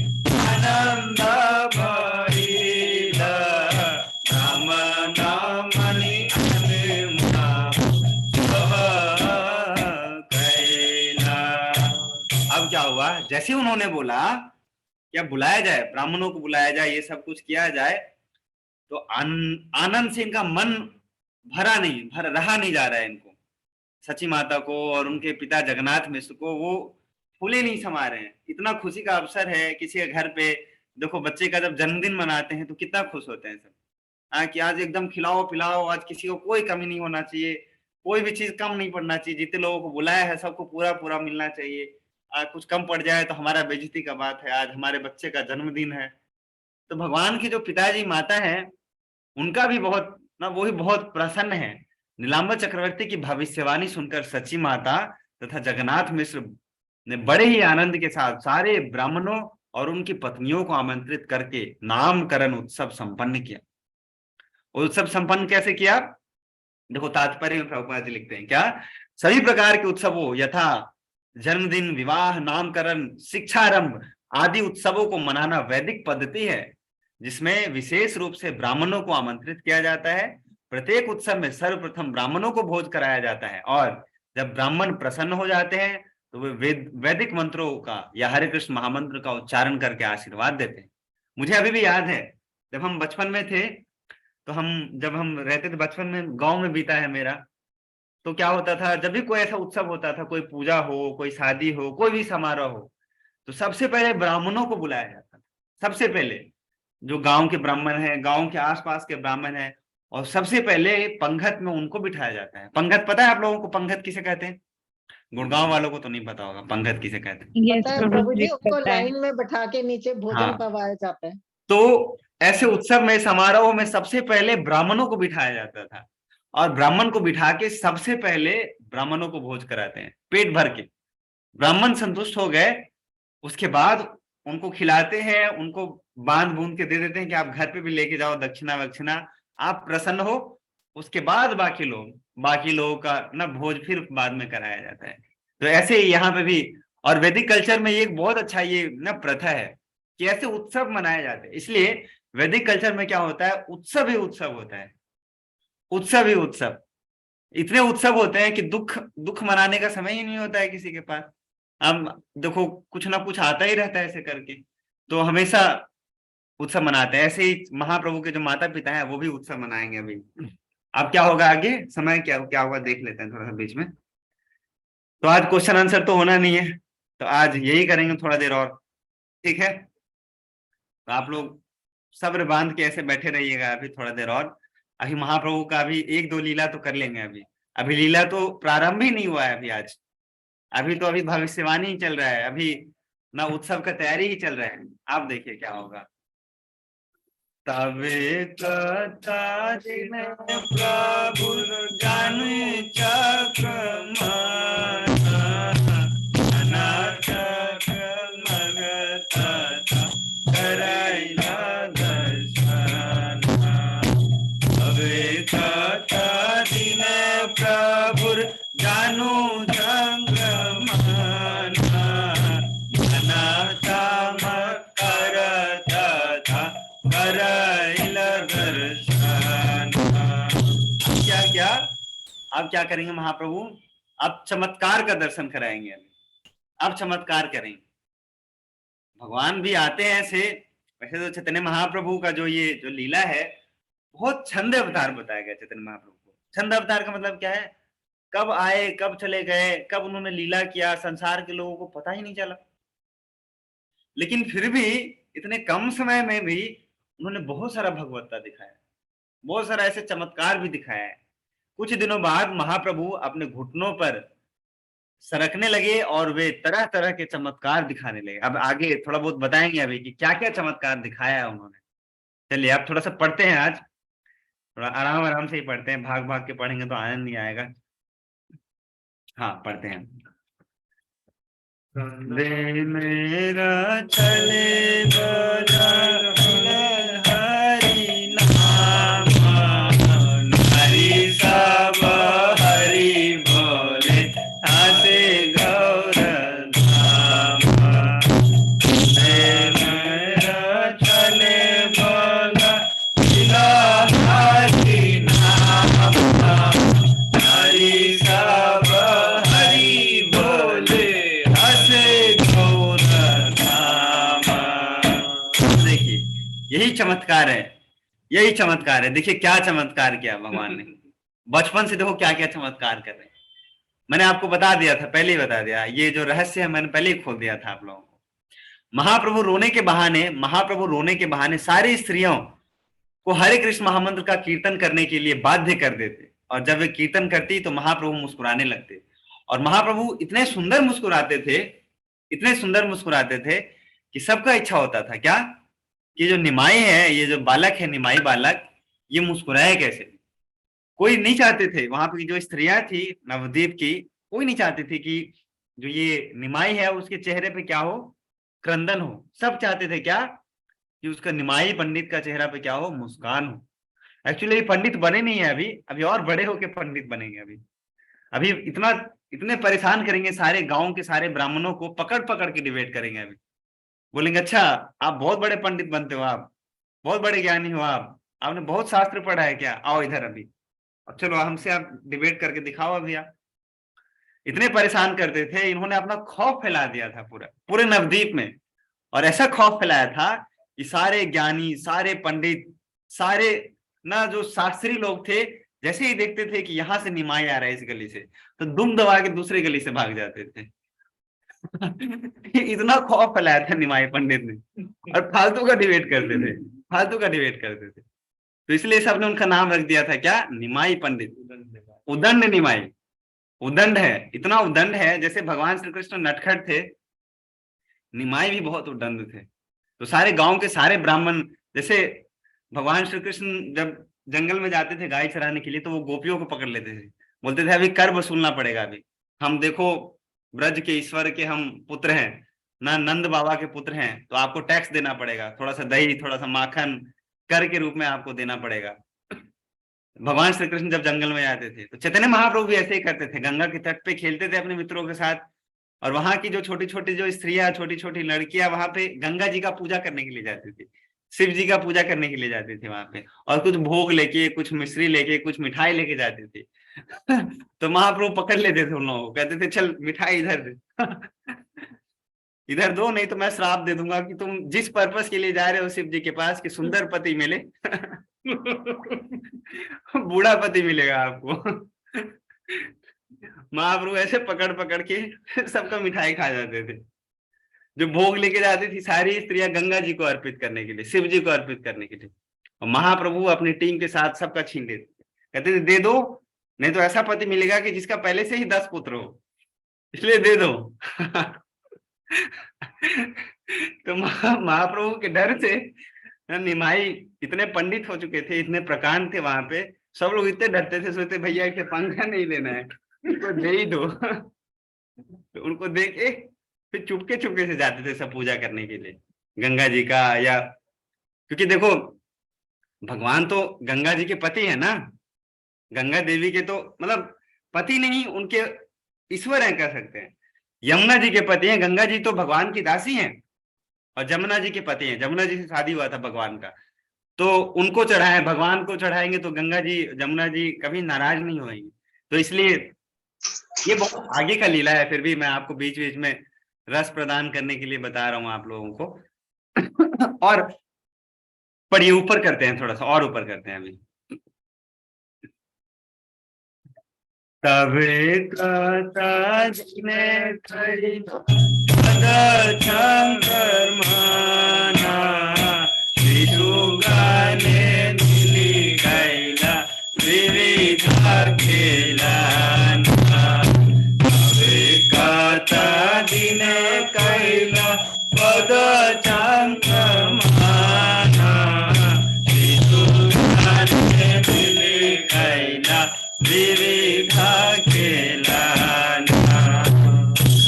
आनंद बढ़िया, रामन रामनी अनिमा कैला। अब क्या हुआ, जैसे उन्होंने बोला क्या बुलाया जाए, ब्राह्मणों को बुलाया जाए, ये सब कुछ किया जाए, तो आनंद से इनका मन भर रहा नहीं जा रहा है इनको। सची माता को और उनके पिता जगन्नाथ मिश्र को वो फूले नहीं समा रहे हैं। इतना खुशी का अवसर है किसी के घर पे, देखो बच्चे का जब जन्मदिन मनाते हैं तो कितना खुश होते हैं सब, कि आज एकदम खिलाओ पिलाओ, आज किसी को कोई कमी नहीं होना चाहिए, कोई भी चीज कम नहीं पड़ना चाहिए, जितने लोगों को बुलाया है सबको पूरा पूरा मिलना चाहिए। कुछ कम पड़ जाए तो हमारा बेइज्जती का बात है, आज हमारे बच्चे का जन्मदिन है। तो भगवान की जो पिताजी माता है उनका भी बहुत ना, वो भी बहुत प्रसन्न है। नीलांबर चक्रवर्ती की भविष्यवाणी सुनकर सची माता तथा जगन्नाथ मिश्र ने बड़े ही आनंद के साथ सारे ब्राह्मणों और उनकी पत्नियों को आमंत्रित करके नामकरण उत्सव संपन्न किया। उत्सव संपन्न कैसे किया, देखो तात्पर्य में प्रभुपाद जी लिखते हैं क्या, सभी प्रकार के उत्सवों यथा जन्मदिन, विवाह, नामकरण, शिक्षारंभ आदि उत्सवों को मनाना वैदिक पद्धति है, जिसमें विशेष रूप से ब्राह्मणों को आमंत्रित किया जाता है। प्रत्येक उत्सव में सर्वप्रथम ब्राह्मणों को भोज कराया जाता है, और जब ब्राह्मण प्रसन्न हो जाते हैं तो वे वैदिक मंत्रों का या हरे कृष्ण महामंत्र का उच्चारण करके आशीर्वाद देते हैं। मुझे अभी भी याद है जब हम बचपन में थे, तो जब हम रहते थे बचपन में, गांव में बीता है मेरा, तो क्या होता था जब भी कोई ऐसा उत्सव होता था, कोई पूजा हो, कोई शादी हो, कोई भी समारोह हो, तो सबसे पहले ब्राह्मणों को बुलाया जाता था। सबसे पहले जो गांव के ब्राह्मण हैं, गांव के आसपास के ब्राह्मण हैं, और सबसे पहले पंगत में उनको बिठाया जाता है। पंगत पता है आप लोगों को पंगत किसे कहते हैं? गुड़गांव वालों को तो नहीं पता होगा पंगत किसे कहते हैं। पता है प्रभु जी, उनको लाइन में बैठा के नीचे भोजन करवाया जाता है। तो ऐसे उत्सव में, समारोह में सबसे पहले ब्राह्मणों को बिठाया जाता था, और ब्राह्मण को बिठा के सबसे पहले ब्राह्मणों को भोज कराते हैं पेट भर के। ब्राह्मण संतुष्ट हो गए, उसके बाद उनको खिलाते हैं, उनको बांध बूंद के दे देते हैं कि आप घर पे भी लेके जाओ दक्षिणा वक्षिणा, आप प्रसन्न हो। उसके बाद बाकी लोगों का ना भोज फिर बाद में कराया जाता है। तो ऐसे ही यहाँ पे भी, और वैदिक कल्चर में ये एक बहुत अच्छा ये ना प्रथा है कि ऐसे उत्सव मनाए जाते हैं। इसलिए वैदिक कल्चर में क्या होता है, उत्सव ही उत्सव होता है, उत्सव ही उत्सव। इतने उत्सव होते हैं कि दुख दुख मनाने का समय ही नहीं होता है किसी के पास। अब देखो कुछ ना कुछ आता ही रहता है ऐसे करके, तो हमेशा उत्सव मनाते हैं। ऐसे ही महाप्रभु के जो माता पिता हैं वो भी उत्सव मनाएंगे अभी। अब क्या होगा आगे, समय क्या क्या होगा देख लेते हैं थोड़ा सा बीच में। तो आज क्वेश्चन आंसर तो होना नहीं है, तो आज यही करेंगे थोड़ा देर और, ठीक है। तो आप लोग सब्र बांध के ऐसे बैठे रहिएगा अभी थोड़ा देर और। अभी महाप्रभु का अभी एक दो लीला तो कर लेंगे अभी। अभी लीला तो प्रारंभ ही नहीं हुआ है अभी आज। अभी तो अभी भविष्यवाणी ही चल रहा है, अभी ना उत्सव का तैयारी ही चल रहा है। आप देखिए क्या होगा। तबे कथा दिन प्रभु जानु चक्रमान अनाथ मगत कराइला दर्शन। तबे कथा दिन प्रभु जानु चक्रमान अनाथ मगत क्या क्या अब क्या करेंगे महाप्रभु, अब चमत्कार का दर्शन कराएंगे। अब चमत्कार करेंगे। भगवान भी आते हैं ऐसे। वैसे तो चैतन्य महाप्रभु का जो ये जो लीला है बहुत छंद अवतार बताया गया चैतन्य महाप्रभु को। छंद अवतार का मतलब क्या है, कब आए कब चले गए, कब उन्होंने लीला किया, संसार के लोगों को पता ही नहीं चला। लेकिन फिर भी इतने कम समय में भी उन्होंने बहुत सारा भगवत्ता दिखाया, बहुत सारा ऐसे चमत्कार भी दिखाया है। कुछ दिनों बाद महाप्रभु अपने घुटनों पर सरकने लगे और वे तरह तरह के चमत्कार दिखाने लगे। अब आगे थोड़ा बहुत बताएंगे अभी कि क्या क्या चमत्कार दिखाया है उन्होंने। चलिए अब थोड़ा सा पढ़ते हैं आज, थोड़ा आराम आराम से ही पढ़ते हैं, भाग भाग के पढ़ेंगे तो आनंद नहीं आएगा। हाँ पढ़ते हैं। दे मेरा चले बजा हरि नाम, हरि सब हरि बोले आसे गौर धाम। दे मेरा चले बजा हरि नाम, हरि सब हरि बोले देखिए यही चमत्कार है, यही चमत्कार है। देखिए क्या चमत्कार किया भगवान ने। बचपन से देखो क्या क्या चमत्कार कर रहे हैं। मैंने आपको बता दिया था, पहले ही बता दिया, ये जो रहस्य है मैंने पहले ही खोल दिया था आप लोगों को। महाप्रभु रोने के बहाने सारी स्त्रियों को हरे कृष्ण महामंत्र का कीर्तन करने के लिए बाध्य कर देते, और जब वे कीर्तन करती तो महाप्रभु मुस्कुराने लगते। और महाप्रभु इतने सुंदर मुस्कुराते थे, इतने सुंदर मुस्कुराते थे कि सबका इच्छा होता था क्या कि जो निमाई है, ये जो बालक है निमाई बालक, ये मुस्कुराए कैसे। कोई नहीं चाहते थे, वहां पर जो स्त्रियां थी नवद्वीप की, कोई नहीं चाहती थी कि जो ये निमाई है उसके चेहरे पे क्या हो, क्रंदन हो। सब चाहते थे क्या कि उसका निमाई पंडित का चेहरा पे क्या हो, मुस्कान हो। एक्चुअली पंडित बने नहीं है अभी, अभी और बड़े होके पंडित बनेंगे। अभी इतने परेशान करेंगे, सारे गांव के सारे ब्राह्मणों को पकड़ पकड़ के डिबेट करेंगे। अभी बोलेंगे अच्छा आप बहुत बड़े पंडित बनते हो, आप बहुत बड़े ज्ञानी हो, आपने बहुत शास्त्र पढ़ा है क्या, आओ इधर अभी, अब चलो हमसे आप डिबेट करके दिखाओ अभी आप। इतने परेशान करते थे, इन्होंने अपना खौफ फैला दिया था पूरे नवद्वीप में। और ऐसा खौफ फैलाया था कि सारे ज्ञानी, सारे पंडित, सारे ना जो शास्त्री लोग थे, जैसे ही देखते थे कि यहां से निमाई आ रहा है इस गली से, तो दुम दबा के दूसरी गली से भाग जाते थे। इतना खौफ फैलाया था निमाई पंडित ने, और फालतू का डिबेट करते थे, फालतू का डिबेट करते थे। तो इसलिए सबने उनका नाम रख दिया था क्या, निमाई पंडित, उदंड निमाई। उदंड है, इतना उदंड है, जैसे भगवान श्री कृष्ण नटखट थे, निमाई भी बहुत उदंड थे। तो सारे गांव के सारे ब्राह्मण, जैसे भगवान श्री कृष्ण जब जंगल में जाते थे गाय चराने के लिए, तो वो गोपियों को पकड़ लेते थे, बोलते थे अभी कर वसूलना पड़ेगा, अभी हम देखो ब्रज के ईश्वर के हम पुत्र हैं ना, नंद बाबा के पुत्र हैं, तो आपको टैक्स देना पड़ेगा, थोड़ा सा दही थोड़ा सा माखन कर के रूप में आपको देना पड़ेगा। भगवान श्री कृष्ण जब जंगल में आते थे तो चैतन्य महाप्रभु भी ऐसे ही करते थे, गंगा के तट पे खेलते थे अपने मित्रों के साथ, और वहां की जो छोटी छोटी जो स्त्रियां, छोटी छोटी लड़कियां वहां पे गंगा जी का पूजा करने के लिए जाती थी, शिव जी का पूजा करने के लिए जाती थी वहां पे, और कुछ भोग लेके, कुछ मिश्री लेके, कुछ मिठाई लेके जाती थी। तो महाप्रभु पकड़ लेते थे उन लोगों को, कहते थे चल मिठाई इधर दे। इधर दो, नहीं तो मैं श्राप दे दूंगा कि तुम जिस पर्पस के लिए जा रहे हो शिव जी के पास कि सुंदर पति मिले, बूढ़ा पति मिलेगा आपको। महाप्रभु ऐसे पकड़ पकड़ के सबका मिठाई खा जाते थे। जो भोग लेके जाती थी सारी स्त्रियां गंगा जी को अर्पित करने के लिए, शिव जी को अर्पित करने के लिए, और महाप्रभु अपनी टीम के साथ सबका छीन लेते, कहते थे दे दो, नहीं तो ऐसा पति मिलेगा कि जिसका पहले से ही 10 पुत्र हो, इसलिए दे दो। तो महाप्रभु के डर से निमाई इतने पंडित हो चुके थे, इतने प्रकांड थे वहां पे, सब लोग इतने डरते थे, सोचते भैया इसे पंखा नहीं लेना है, उनको दे ही दो। तो उनको दे के फिर चुपके चुपके से जाते थे सब पूजा करने के लिए गंगा जी का, या क्योंकि देखो भगवान तो गंगा जी के पति है ना, गंगा देवी के तो मतलब पति नहीं, उनके ईश्वर हैं कह सकते हैं। यमुना जी के पति हैं, गंगा जी तो भगवान की दासी हैं, और जमुना जी के पति हैं, जमुना जी से शादी हुआ था भगवान का, तो उनको चढ़ाए, भगवान को चढ़ाएंगे तो गंगा जी जमुना जी कभी नाराज नहीं होंगी। तो इसलिए ये बहुत आगे का लीला है, फिर भी मैं आपको बीच बीच में रस प्रदान करने के लिए बता रहा हूं आप लोगों को। और पर ये ऊपर करते हैं, थोड़ा सा और ऊपर करते हैं अभी। तबे कथा जिने खड़ी शंकर माना, विदुगाने मिली गैला विविधा खेलाना। तबे कथा जिने कैला पद शंकर माना, विदुगाने मिली गैला विविधा खेलाना।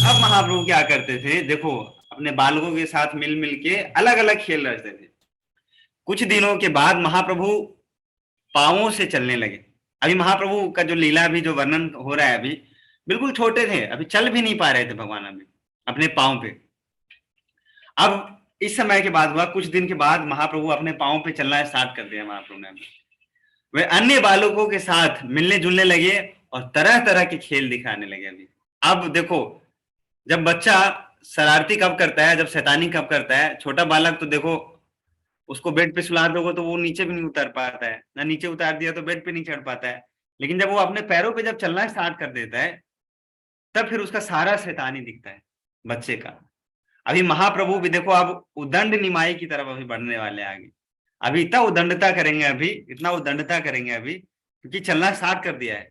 अब महाप्रभु क्या करते थे, देखो अपने बालकों के साथ मिल मिल के अलग अलग खेल रचते थे। कुछ दिनों के बाद महाप्रभु पांवों से चलने लगे। अभी महाप्रभु का जो लीला अभी जो वर्णन हो रहा है, अभी बिल्कुल छोटे थे, अभी चल भी नहीं पा रहे थे भगवान अभी अपने पांव पे। अब इस समय के बाद हुआ, कुछ दिन के बाद महाप्रभु अपने पांव पे चलना स्टार्ट कर दिया महाप्रभु ने। वे अन्य बालकों के साथ मिलने जुलने लगे और तरह तरह के खेल दिखाने लगे। अभी अब देखो, जब बच्चा शरारती कब करता है, जब शैतानी कब करता है, छोटा बालक तो देखो उसको बेड पे सुला दोगे तो वो नीचे भी नहीं उतर पाता है, ना नीचे उतार दिया तो बेड पे नहीं चढ़ पाता है। लेकिन जब वो अपने पैरों पे जब चलना स्टार्ट कर देता है, तब फिर उसका सारा शैतानी दिखता है बच्चे का। अभी महाप्रभु भी देखो अब उदंड निमाई की तरफ अभी बढ़ने वाले आगे। अभी इतना उदंडता करेंगे, अभी इतना उदंडता करेंगे अभी, क्योंकि चलना स्टार्ट कर दिया है।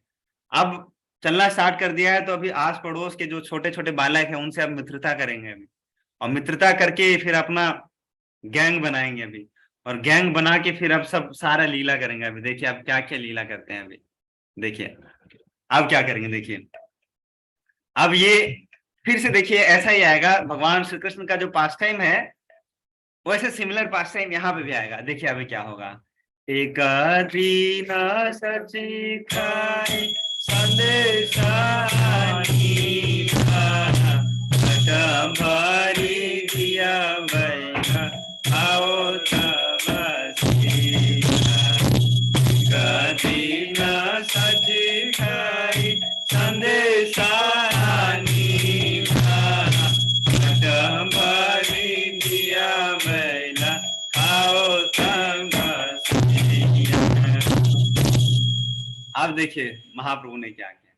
अब चलना स्टार्ट कर दिया है तो अभी आस पड़ोस के जो छोटे छोटे बालक हैं उनसे अब मित्रता करेंगे अभी, और मित्रता करके फिर अपना गैंग बनाएंगे अभी, और गैंग बना के फिर अब सब सारा लीला करेंगे। अभी देखिए अब क्या क्या लीला करते हैं। अभी देखिए अब क्या करेंगे, देखिए अब ये फिर से देखिए ऐसा ही आएगा। भगवान श्री कृष्ण का जो पास टाइम है वैसे सिमिलर पास टाइम यहाँ पे भी आएगा। देखिए अभी क्या होगा। एक दीन सची खाई संदेशा भरी दिया बैठा आओ तब दीन सची खाई संदेशा अब देखिए महाप्रभु ने क्या किया।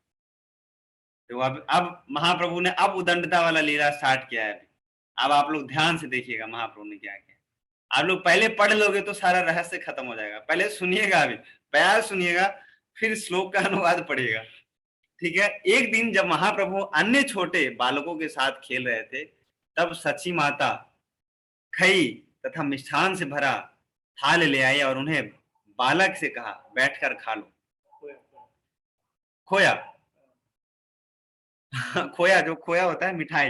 तो अब महाप्रभु ने अब उदंडता वाला लीला स्टार्ट किया है। अब आप लोग ध्यान से देखिएगा महाप्रभु ने क्या किया। आप लोग पहले पढ़ लोगे तो सारा रहस्य खत्म हो जाएगा। पहले सुनिएगा, अभी प्यार सुनिएगा, फिर श्लोक का अनुवाद पढ़िएगा, ठीक है। एक दिन जब महाप्रभु अन्य छोटे बालकों के साथ खेल रहे थे, तब सची माता खई तथा मिष्ठान से भरा थाल ले आई और उन्हें बालक से कहा बैठकर खा लो। खोया खोया, जो खोया होता है मिठाई,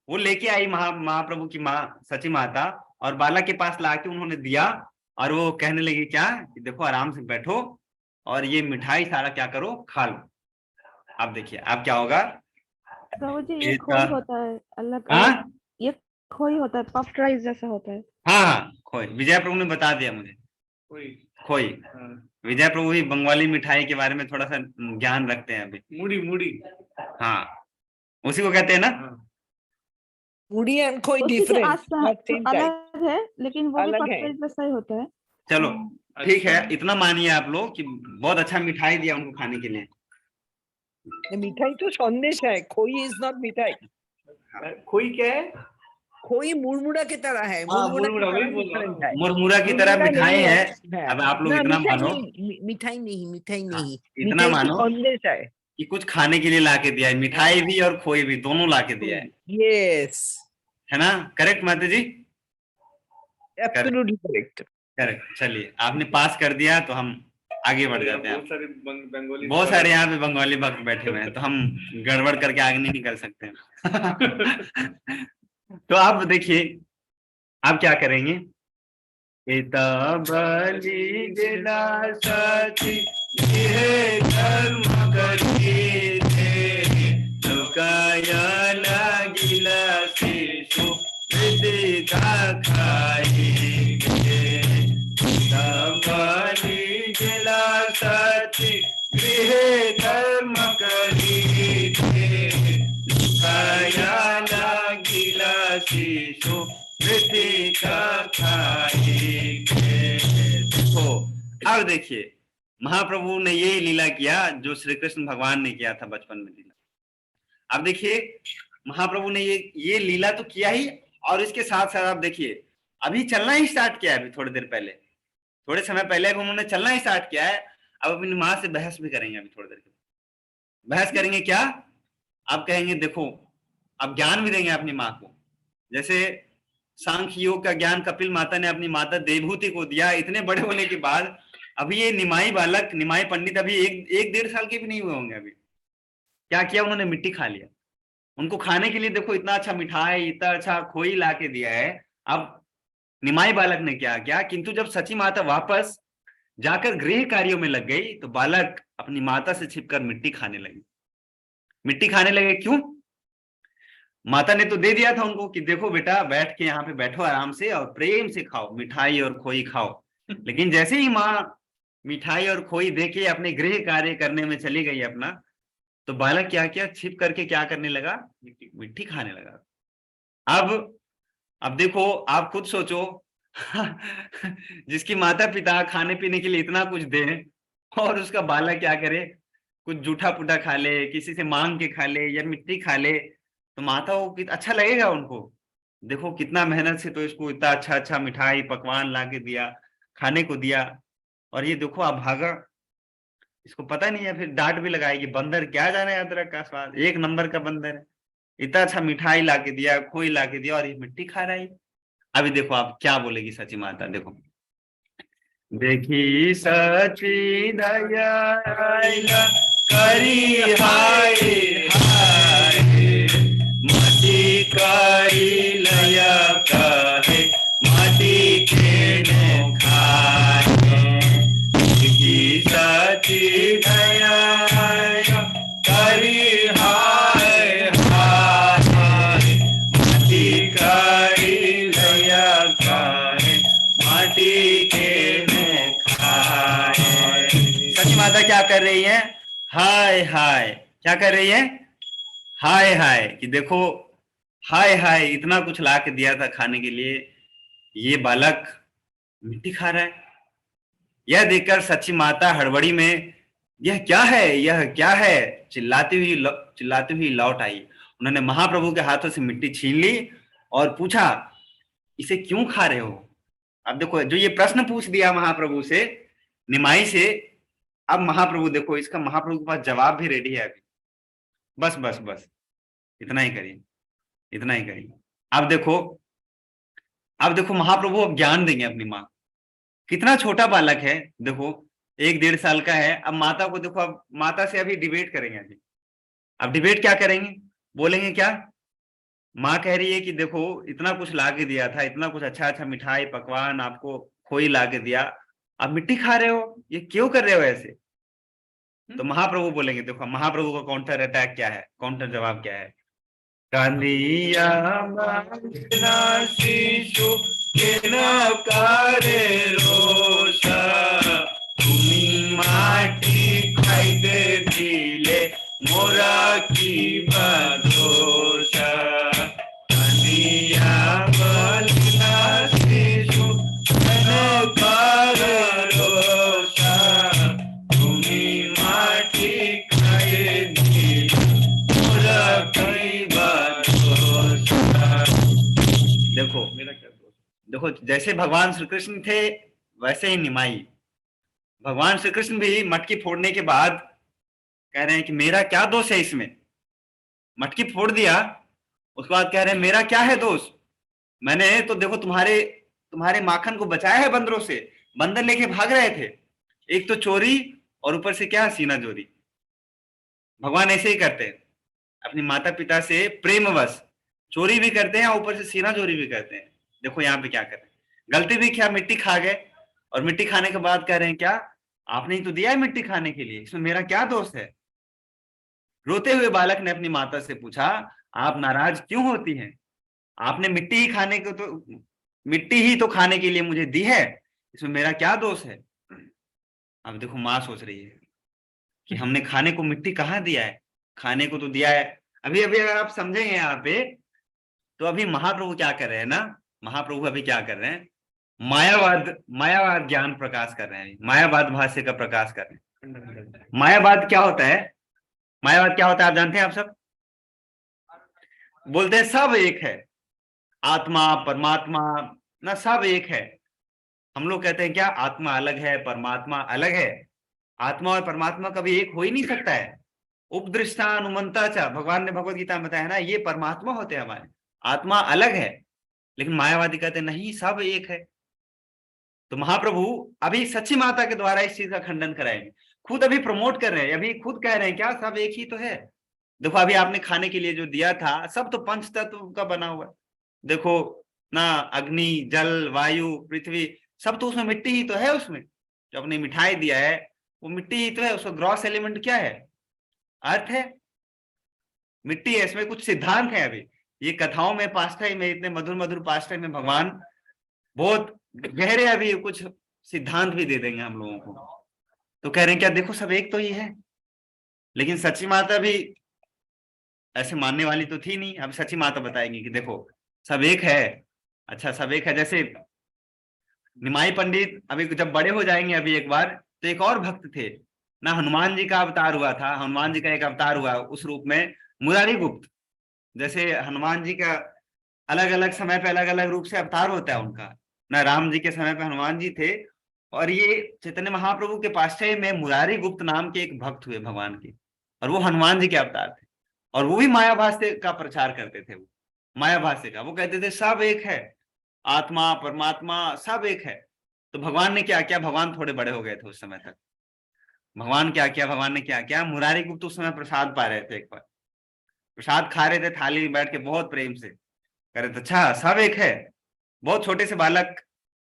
वो लेके आई महाप्रभु की माँ सची माता, और बालक के पास लाके उन्होंने दिया, और वो कहने लगी क्या कि देखो आराम से बैठो और ये मिठाई सारा क्या करो खा लो। अब देखिए अब क्या होगा। प्रभु जी ये खोई होता है अलग, हाँ ये खोई होता है, पफ्ड राइस जैसा होता है। हाँ खोई, विजय प्रभु ने बता दिया मुझे। खोई विजय प्रभु भी बंगाली मिठाई के बारे में थोड़ा सा ज्ञान रखते हैं अभी। मुड़ी मुड़ी हाँ, उसी को कहते हैं ना। मुड़ी एंड खोई उसी से different Aastha but same type अलग है, लेकिन वो भी अलग है। पतला जैसा ही होता है। चलो हाँ। ठीक है, इतना मानिए आप लोग कि बहुत अच्छा मिठाई दिया उनको खाने के लिए। मिठाई तो संदेश है, खोई इज नॉट मिठाई। खोई क्या है? खोई मुड़मुड़ा की तरह है, हाँ, मुड़मुड़ा मुड़मुड़ा, की वही तरह बोल रहा हूँ। डिफरेंट है। मुरमुरा की तरह मुड़मुड़ा मिठाई नहीं है। अब आप लोग ना, इतना मिठाई मानो, नहीं, मिठाई नहीं, मिठाई हाँ, नहीं, इतना मिठाई तो मानो संदेश है। कि कुछ खाने के लिए ला के दिया है, मिठाई भी और खोई भी दोनों ला के दिया यस, है ना? करेक्ट माता जी? Absolutely correct. करेक्ट। चलिए, आपने पास कर दिया तो हम आगे बढ़ जाते हैं। बहुत सारे बंगाली, बहुत सारे यहाँ पे बंगाली भक्त बैठे हुए हैं, तो हम गड़बड़ करके आगे नहीं निकल सकते तो आप देखिए, आप क्या करेंगे? पिता बलि गिला सची ये धर्म करी थे, लुकाया लागिला शिशु विदिता खाई गे। पिता बलि गिला सची गृह धर्म करी थे, लुकाया लागिला शिशु अब देखिए, महाप्रभु ने ये लीला किया जो श्री कृष्ण भगवान ने किया था बचपन में लीला। अब देखिए, महाप्रभु ने ये लीला तो किया ही, और इसके साथ साथ आप देखिए अभी चलना ही स्टार्ट किया है। अभी थोड़ी देर पहले, थोड़े समय पहले उन्होंने चलना ही स्टार्ट किया है। अब अपनी माँ से बहस भी करेंगे। अभी थोड़ी देर के बहस करेंगे। क्या? आप कहेंगे देखो, अब ज्ञान भी देंगे अपनी माँ को। जैसे सांख्य योग का ज्ञान कपिल माता ने अपनी माता देवभूति को दिया। इतने बड़े होने के बाद अभी ये निमाई बालक, निमाई पंडित अभी एक 1.5 साल के भी नहीं हुए होंगे। अभी क्या किया उन्होंने? मिट्टी खा लिया। उनको खाने के लिए देखो इतना अच्छा मिठाई, इतना अच्छा खोई ला के दिया है। अब निमाई बालक ने क्या किया? किंतु जब सची माता वापस जाकर गृह कार्यों में लग गई तो बालक अपनी माता से छिपकर मिट्टी खाने लगे। मिट्टी खाने लगे क्यों? माता ने तो दे दिया था उनको कि देखो बेटा, बैठ के यहाँ पे बैठो आराम से और प्रेम से खाओ, मिठाई और खोई खाओ। लेकिन जैसे ही माँ मिठाई और खोई दे के अपने गृह कार्य करने में चली गई अपना, तो बालक क्या किया? छिप करके क्या करने लगा? मिट्टी खाने लगा। अब देखो, आप खुद सोचो जिसकी माता पिता खाने पीने के लिए इतना कुछ दे और उसका बालक क्या करे? कुछ जूठा पुटा खा ले, किसी से मांग के खा ले या मिट्टी खा ले, तो माता को अच्छा लगेगा उनको? देखो कितना मेहनत से तो इसको इतना अच्छा अच्छा मिठाई पकवान ला के दिया, खाने को दिया, और ये देखो अब भागा। इसको पता नहीं है, फिर डांट भी लगाएगी। बंदर क्या जाने अदरक का स्वाद, 1 नंबर का बंदर है। इतना अच्छा मिठाई ला के दिया, खोई ला के दिया, और ये मिट्टी खा रहा है। अभी देखो आप क्या बोलेगी सची माता। देखो, देखी सची दया करी हाय हाय, माटी करी लया कहे, माटी के नो खाए। देखी सची दया करी हाय हाय, माटी करी लया कहे, माटी के नो खाए। सची माता क्या कर रही है? हाय हाय। क्या कर रही है? हाय हाय। कि देखो, हाय हाय, इतना कुछ ला के दिया था खाने के लिए, ये बालक मिट्टी खा रहा है। यह देखकर सच्ची माता हड़बड़ी में, यह क्या है, यह क्या है, चिल्लाती हुई लौट आई। उन्होंने महाप्रभु के हाथों से मिट्टी छीन ली और पूछा, इसे क्यों खा रहे हो? अब देखो, जो ये प्रश्न पूछ दिया महाप्रभु से, निमाई से, अब महाप्रभु देखो, इसका महाप्रभु के पास जवाब भी रेडी है अभी। बस बस बस, इतना ही करिए, इतना ही करिए। अब देखो महाप्रभु अब ज्ञान देंगे अपनी माँ। कितना छोटा बालक है, देखो 1-1.5 साल का है। अब माता को देखो, अब माता से अभी डिबेट करेंगे। अभी अब डिबेट क्या करेंगे? बोलेंगे क्या? माँ कह रही है कि देखो इतना कुछ ला के दिया था, इतना कुछ अच्छा अच्छा मिठाई पकवान आपको खोई ला के दिया, आप मिट्टी खा रहे हो, ये क्यों कर रहे हो ऐसे? तो महाप्रभु बोलेंगे, देखो महाप्रभु का काउंटर अटैक क्या है, काउंटर जवाब क्या है? कांदिया शिशु के न करे रोषा, तुमी माटी खाइते दिले मोरा की बदोषा कनिया बलिया शिशु कर रोषा तुम्ही माटी खाए दिले मोरा की बदोषा। देखो मेरा क्या दोष? देखो, जैसे भगवान श्री कृष्ण थे वैसे ही निमाई। भगवान श्री कृष्ण भी मटकी फोड़ने के बाद कह रहे हैं कि मेरा क्या दोष है इसमें। मटकी फोड़ दिया, उसके बाद कह रहे हैं मेरा क्या है दोष, मैंने तो देखो तुम्हारे माखन को बचाया है बंदरों से। बंदर लेके भाग रहे थे, एक तो चोरी और ऊपर से क्या सीना चोरी। भगवान ऐसे ही करते हैं, अपनी माता पिता से प्रेमवश चोरी भी करते हैं और ऊपर से सीना चोरी भी करते हैं। देखो यहाँ पे क्या कर रहे हैं, गलती भी क्या, मिट्टी खा गए और मिट्टी खाने के बाद कह रहे हैं क्या आपने ही तो दिया है मिट्टी खाने के लिए, इसमें मेरा क्या दोष है। रोते हुए बालक ने अपनी माता से पूछा आप नाराज क्यों होती हैं, आपने मिट्टी ही तो खाने के लिए मुझे दी है, इसमें मेरा क्या दोष है। अब देखो माँ सोच रही है कि हमने खाने को मिट्टी कहाँ दिया है, खाने को तो दिया है। अभी अभी अगर आप समझेंगे यहाँ पे तो अभी महाप्रभु क्या कर रहे हैं ना, महाप्रभु अभी क्या कर रहे हैं, मायावाद ज्ञान प्रकाश कर रहे हैं, मायावाद भाष्य का प्रकाश कर रहे हैं। मायावाद क्या होता है, मायावाद क्या होता है आप जानते हैं, आप सब बोलते हैं सब एक है, आत्मा परमात्मा ना सब एक है। हम लोग कहते हैं क्या आत्मा अलग है परमात्मा अलग है, आत्मा और परमात्मा कभी एक हो ही नहीं सकता है। उपदृष्टा अनुमंता चा, भगवान ने भगवत गीता में बताया ना, ये परमात्मा होते हैं हमारे, आत्मा अलग है। लेकिन मायावादी कहते हैं नहीं सब एक है। तो महाप्रभु अभी सच्ची माता के द्वारा इस चीज का खंडन कराएंगे, खुद अभी प्रमोट कर रहे हैं, अभी खुद कह रहे हैं क्या सब एक ही तो है। देखो अभी आपने खाने के लिए जो दिया था सब तो पंच तत्व का बना हुआ है, देखो ना, अग्नि जल वायु पृथ्वी सब तो उसमें मिट्टी ही तो है। उसमें जो आपने मिठाई दिया है वो मिट्टी ही तो है, उसका ग्रॉस एलिमेंट क्या है, अर्थ है, मिट्टी है। इसमें कुछ सिद्धांत है, अभी ये कथाओं में पाष्टाई में इतने मधुर मधुर पाष्टाई में भगवान बहुत गहरे अभी कुछ सिद्धांत भी दे देंगे हम लोगों को। तो कह रहे हैं क्या देखो सब एक तो ही है। लेकिन सच्ची माता भी ऐसे मानने वाली तो थी नहीं, अब सच्ची माता बताएंगी कि देखो सब एक है। अच्छा सब एक है, जैसे निमाई पंडित अभी जब बड़े हो जाएंगे अभी एक बार, तो एक और भक्त थे ना, हनुमान जी का अवतार हुआ था, हनुमान जी का एक अवतार हुआ उस रूप में मुरारी गुप्त। जैसे हनुमान जी का अलग अलग समय पे अलग अलग रूप से अवतार होता है उनका ना, राम जी के समय पे हनुमान जी थे, और ये चैतन्य महाप्रभु के पाश्चय में मुरारी गुप्त नाम के एक भक्त हुए भगवान के, और वो हनुमान जी के अवतार थे, और वो भी मायाभाष्य का प्रचार करते थे। वो मायाभाष्य का वो कहते थे सब एक है, आत्मा परमात्मा सब एक है। तो भगवान ने क्या किया, भगवान थोड़े बड़े हो गए थे उस समय तक, भगवान क्या किया, भगवान ने क्या किया, मुरारी गुप्त उस समय प्रसाद पा रहे थे, एक बार प्रसाद खा रहे थे थाली में बैठ के बहुत प्रेम से, कह रहे थे अच्छा सब एक है। बहुत छोटे से बालक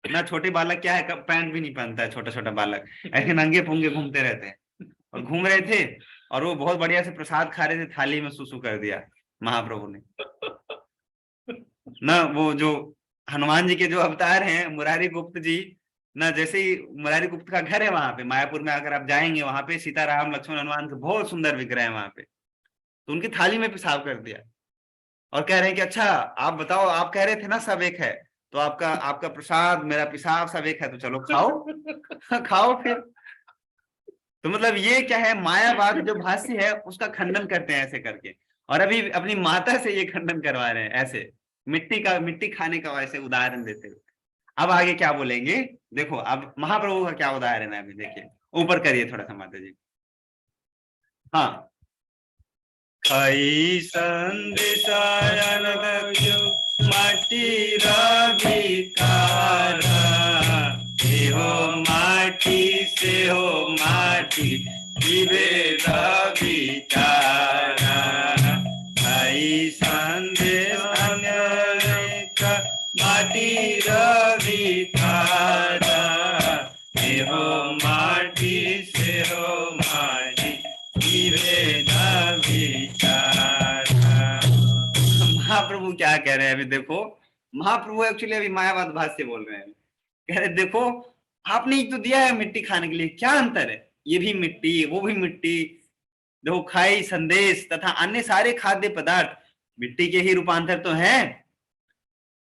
ना, छोटे बालक क्या है पैंट भी नहीं पहनता है, छोटा छोटा बालक ऐसे नंगे पुंगे घूमते रहते हैं, और घूम रहे थे और वो बहुत बढ़िया से प्रसाद खा रहे थे, थाली में सुसु कर दिया महाप्रभु ने ना। वो जो हनुमान जी के जो अवतार हैं मुरारी गुप्त जी ना, जैसे ही मुरारी गुप्त का घर है वहां पे मायापुर में, अगर आप जाएंगे वहां पे सीताराम लक्ष्मण हनुमान के बहुत सुंदर विग्रह है वहां पे, तो उनकी थाली में पेशाब कर दिया और कह रहे हैं कि अच्छा आप बताओ, आप कह रहे थे ना सब एक है, तो आपका प्रसाद मेरा पेशाब सब एक है, तो चलो खाओ खाओ फिर। तो मतलब ये क्या है, मायावाद जो भाष्य है उसका खंडन करते हैं ऐसे करके, और अभी अपनी माता से ये खंडन करवा रहे हैं ऐसे मिट्टी खाने का ऐसे उदाहरण देते हुए। अब आगे क्या बोलेंगे देखो, अब महाप्रभु का क्या उदाहरण है अभी देखिए, ऊपर करिए थोड़ा सा माता जी। हाँ, खाई संदेशायन माटी रविकारा, से हो माटी से हो माटी जीवे रविकारा, खाई संदेश माटी रविकारा, से हो माटी से हो माटी जीवे महाप्रभु क्या कह रहे हैं अभी देखो, महाप्रभु एक्चुअली अभी मायावाद भाष्य बोल रहे हैं, कह रहे देखो आपने ही तो दिया है मिट्टी खाने के लिए, क्या अंतर है, ये भी मिट्टी, वो भी मिट्टी, देखो खाई, संदेश तथा अन्य सारे खाद्य पदार्थ मिट्टी के ही रूपांतर तो हैं।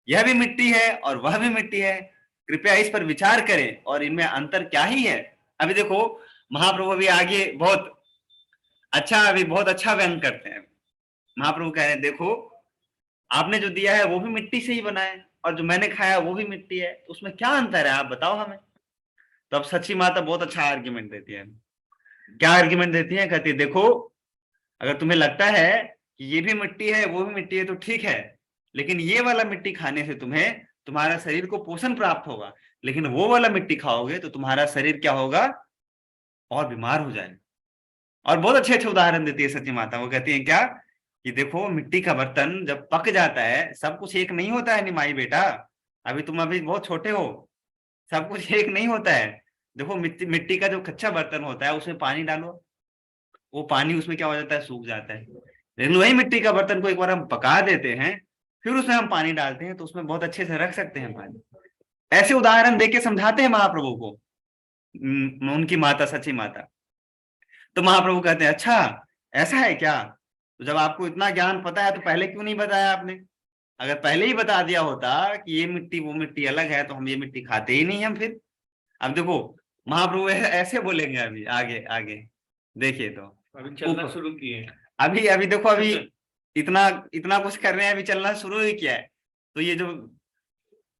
यह भी मिट्टी है और वह भी मिट्टी है, कृपया इस पर विचार करें और इनमें अंतर क्या ही है। अभी देखो महाप्रभु अभी आगे बहुत अच्छा व्यंग करते हैं। महाप्रभु कह रहे हैं देखो आपने जो दिया है वो भी मिट्टी से ही बना है और जो मैंने खाया वो भी मिट्टी है, तो उसमें क्या अंतर है आप बताओ हमें। तो अब सच्ची माता बहुत अच्छा आर्ग्यूमेंट देती है। क्या आर्ग्यूमेंट देती है? कहती है देखो अगर तुम्हें लगता है कि ये भी मिट्टी है वो भी मिट्टी है तो ठीक है, लेकिन ये वाला मिट्टी खाने से तुम्हारा शरीर को पोषण प्राप्त होगा, लेकिन वो वाला मिट्टी खाओगे तो तुम्हारा शरीर क्या होगा, और बीमार हो जाएगा। और बहुत अच्छे उदाहरण देती है सच्ची माता। वो कहती है क्या कि देखो मिट्टी का बर्तन जब पक जाता है, सब कुछ एक नहीं होता है निमाई बेटा, अभी तुम अभी बहुत छोटे हो, सब कुछ एक नहीं होता है। देखो मिट्टी का जो कच्चा बर्तन होता है उसमें पानी डालो, वो पानी उसमें क्या हो जाता है, सूख जाता है। लेकिन वही मिट्टी का बर्तन को एक बार हम पका देते हैं, फिर उसमें हम पानी डालते हैं तो उसमें बहुत अच्छे से रख सकते हैं पानी। ऐसे उदाहरण देके समझाते हैं महाप्रभु को उनकी माता सच्ची माता। तो महाप्रभु कहते हैं अच्छा ऐसा है क्या, तो जब आपको इतना ज्ञान पता है तो पहले क्यों नहीं बताया आपने? अगर पहले ही बता दिया होता कि ये मिट्टी वो मिट्टी अलग है तो हम ये मिट्टी खाते ही नहीं हम फिर। अब देखो महाप्रभु ऐसे बोलेंगे अभी आगे देखिए। तो अभी चलना शुरू किए, अभी देखो अभी इतना कुछ कर रहे हैं, अभी चलना शुरू ही किया है। तो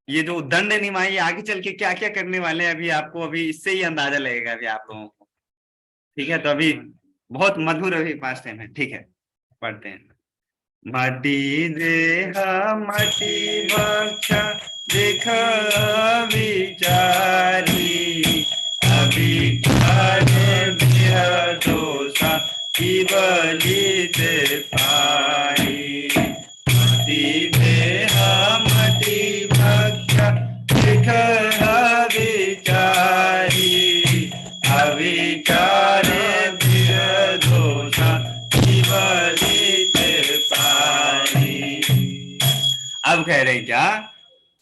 ये जो दंड निमाई आगे चल के क्या क्या करने वाले हैं, अभी इससे ही अंदाजा लगेगा अभी आप लोगों को। ठीक है, तो अभी बहुत मधुर अभी पास टाइम है। ठीक है, पढ़ते हैं। माटी देहा माटी भक्षा देख विचारी अभिचारे दोषा केवलित पाई। माटी देहा माटी भक्षा देख विचारी अविचारे दोषा केवलित पाई। अब कह रहे क्या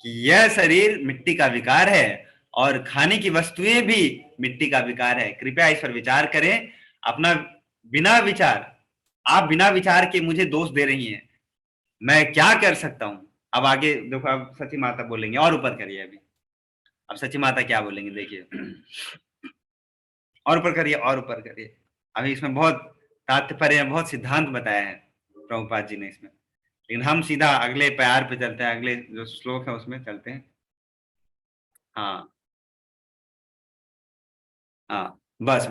कि यह शरीर मिट्टी का विकार है और खाने की वस्तुएं भी मिट्टी का विकार है, कृपया इस पर विचार करें। अपना आप बिना विचार के मुझे दोष दे रही हैं, मैं क्या कर सकता हूं। अब आगे देखो, अब सची माता बोलेंगे, और ऊपर करिए अभी। अब सची माता क्या बोलेंगे देखिए, और ऊपर करिए। अभी इसमें बहुत तात्पर्य, बहुत सिद्धांत बताया है प्रभुपाद जी ने इसमें, लेकिन हम सीधा अगले प्यार पे चलते हैं, अगले जो श्लोक है उसमें चलते हैं। हाँ बस।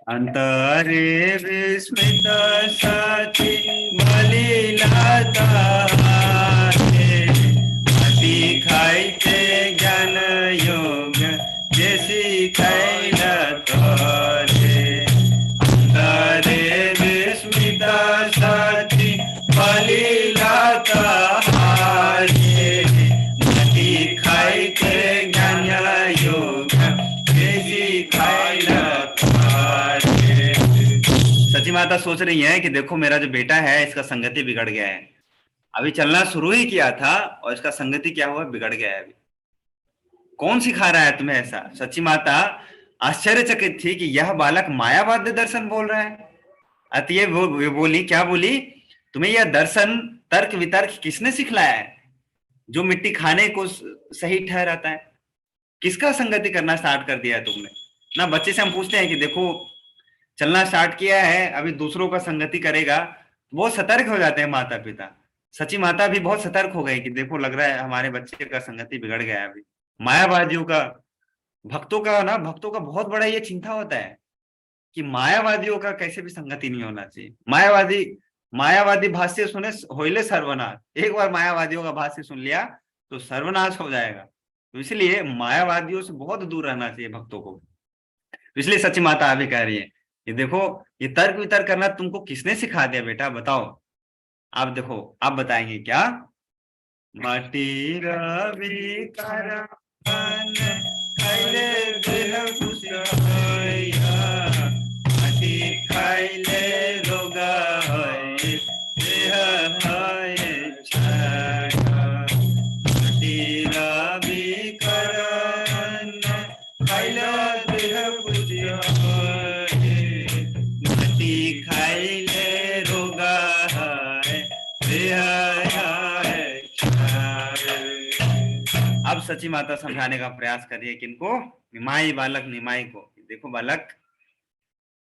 अंतरे विस्मित साची बलिलाता मति खाइते ज्ञान योग जैसी खैला तोरे। अंतरे विस्मित साची बलिलाता मति खाइते ज्ञान योग जैसी खैला। सची माता सोच रही है कि देखो मेरा जो बेटा है इसका संगति बिगड़ गया है, अभी चलना शुरू ही किया था और इसका संगति क्या हुआ, बिगड़ गया है। अभी कौन सिखा रहा है तुम्हें ऐसा? सची माता आश्चर्यचकित थी कि यह बालक मायावाद्य दर्शन बोल रहा है। अतः वो बोली, क्या बोली, तुम्हें यह दर्शन तर्क वितर्क किसने सिखलाया है जो मिट्टी खाने को सही ठहराता है? किसका संगति करना स्टार्ट कर दिया है तुमने ना? बच्चे से हम पूछते हैं कि देखो चलना स्टार्ट किया है, अभी दूसरों का संगति करेगा, बहुत सतर्क हो जाते हैं माता पिता। सची माता भी बहुत सतर्क हो गई कि देखो लग रहा है हमारे बच्चे का संगति बिगड़ गया है। अभी मायावादियों का, भक्तों का बहुत बड़ा ये चिंता होता है कि मायावादियों का कैसे भी संगति नहीं होना चाहिए। मायावादी भाष्य सुने होइले सर्वनाश, एक बार मायावादियों का भाष्य सुन लिया तो सर्वनाश हो जाएगा। तो इसलिए मायावादियों से बहुत दूर रहना चाहिए भक्तों को। इसलिए सची माता अभी कह रही है कि देखो ये तर्क वितर्क करना तुमको किसने सिखा दिया बेटा, बताओ। आप देखो, आप बताएंगे क्या? माटी रवि करन खैले देह कुशया, माटी खैले रोगा है देह है छाया। माटी रवि करन खैले देह कुशया सची माता समझाने का प्रयास कर रही है किनको, निमाई बालक निमाई को। देखो बालक,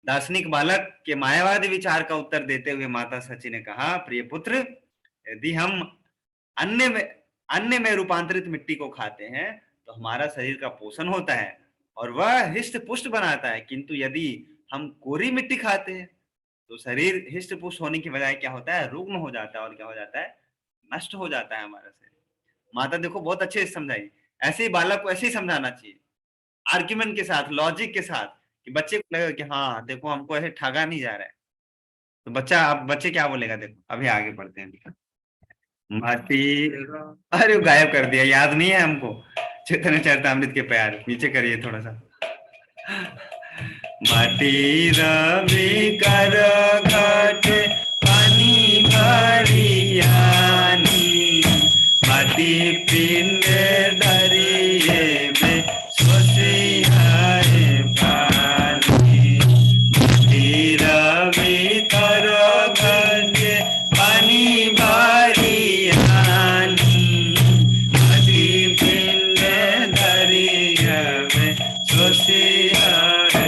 दार्शनिक बालक के मायावादी विचार का उत्तर देते हुए माता सची ने कहा, प्रिय पुत्र, यदि हम अन्य में रूपांतरित मिट्टी को खाते हैं तो हमारा शरीर का पोषण होता है और वह हिष्ट पुष्ट बनाता है, किंतु यदि हम कोरी मिट्टी खाते हैं तो शरीर हिष्ट पुष्ट होने की बजाय क्या होता है, रुग्ण हो जाता है और क्या हो जाता है, नष्ट हो जाता है हमारा शरीर। माता देखो बहुत अच्छे से समझाई, ऐसे ही बालक को ऐसे ही समझाना चाहिए, आर्ग्यूमेंट के साथ, लॉजिक के साथ, कि बच्चे को लगेगा कि हाँ देखो हमको ऐसे ठगा नहीं जा रहा है। तो बच्चे क्या बोलेगा, देखो अभी आगे बढ़ते हैं। माटी, अरे गायब कर दिया, याद नहीं है हमको। चैतन्य चरितामृत के प्यार नीचे करिए थोड़ा सा। माटी रवि कर घट पानी भरियानी, माटी पिंड दरिए में सोसियाए पानी, माटी रवि कर घट पानी भरियानी, माटी पिंड दरिए में सोसियाए।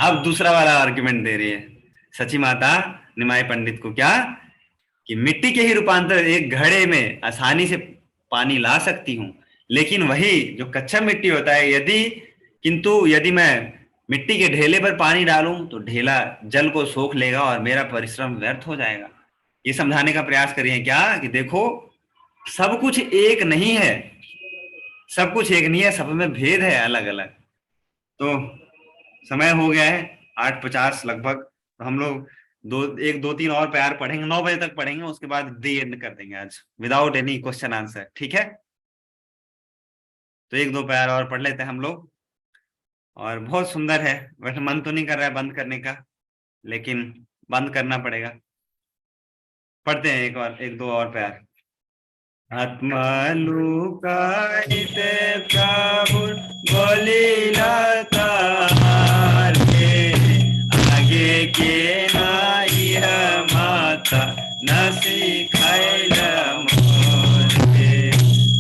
अब दूसरा वाला आर्गुमेंट दे रही है सची माता निमाई पंडित को, क्या कि मिट्टी के ही रूपांतर एक घड़े में आसानी से पानी ला सकती हूँ, लेकिन वही जो कच्चा मिट्टी होता है यदि मैं मिट्टी के ढेले पर पानी डालूं तो ढेला जल को सोख लेगा और मेरा परिश्रम व्यर्थ हो जाएगा। ये समझाने का प्रयास करिए क्या कि देखो सब कुछ एक नहीं है, सब कुछ एक नहीं है, सब में भेद है अलग अलग। तो समय हो गया है 8:50 लगभग, तो हम लोग 2-3 और प्यार पढ़ेंगे, 9 बजे तक पढ़ेंगे, उसके बाद दी एंड कर देंगे आज विदाउट एनी क्वेश्चन आंसर, ठीक है। तो 1-2 प्यार और पढ़ लेते हैं हम लोग, और बहुत सुंदर है। वैसे मन तो नहीं कर रहा है बंद करने का, लेकिन बंद करना पड़ेगा। पढ़ते हैं 1-2 और प्यार। आत्मा लुकायित प्रभु बोलिला तारे, आगे के नाई माता न सिखाइल मोरे,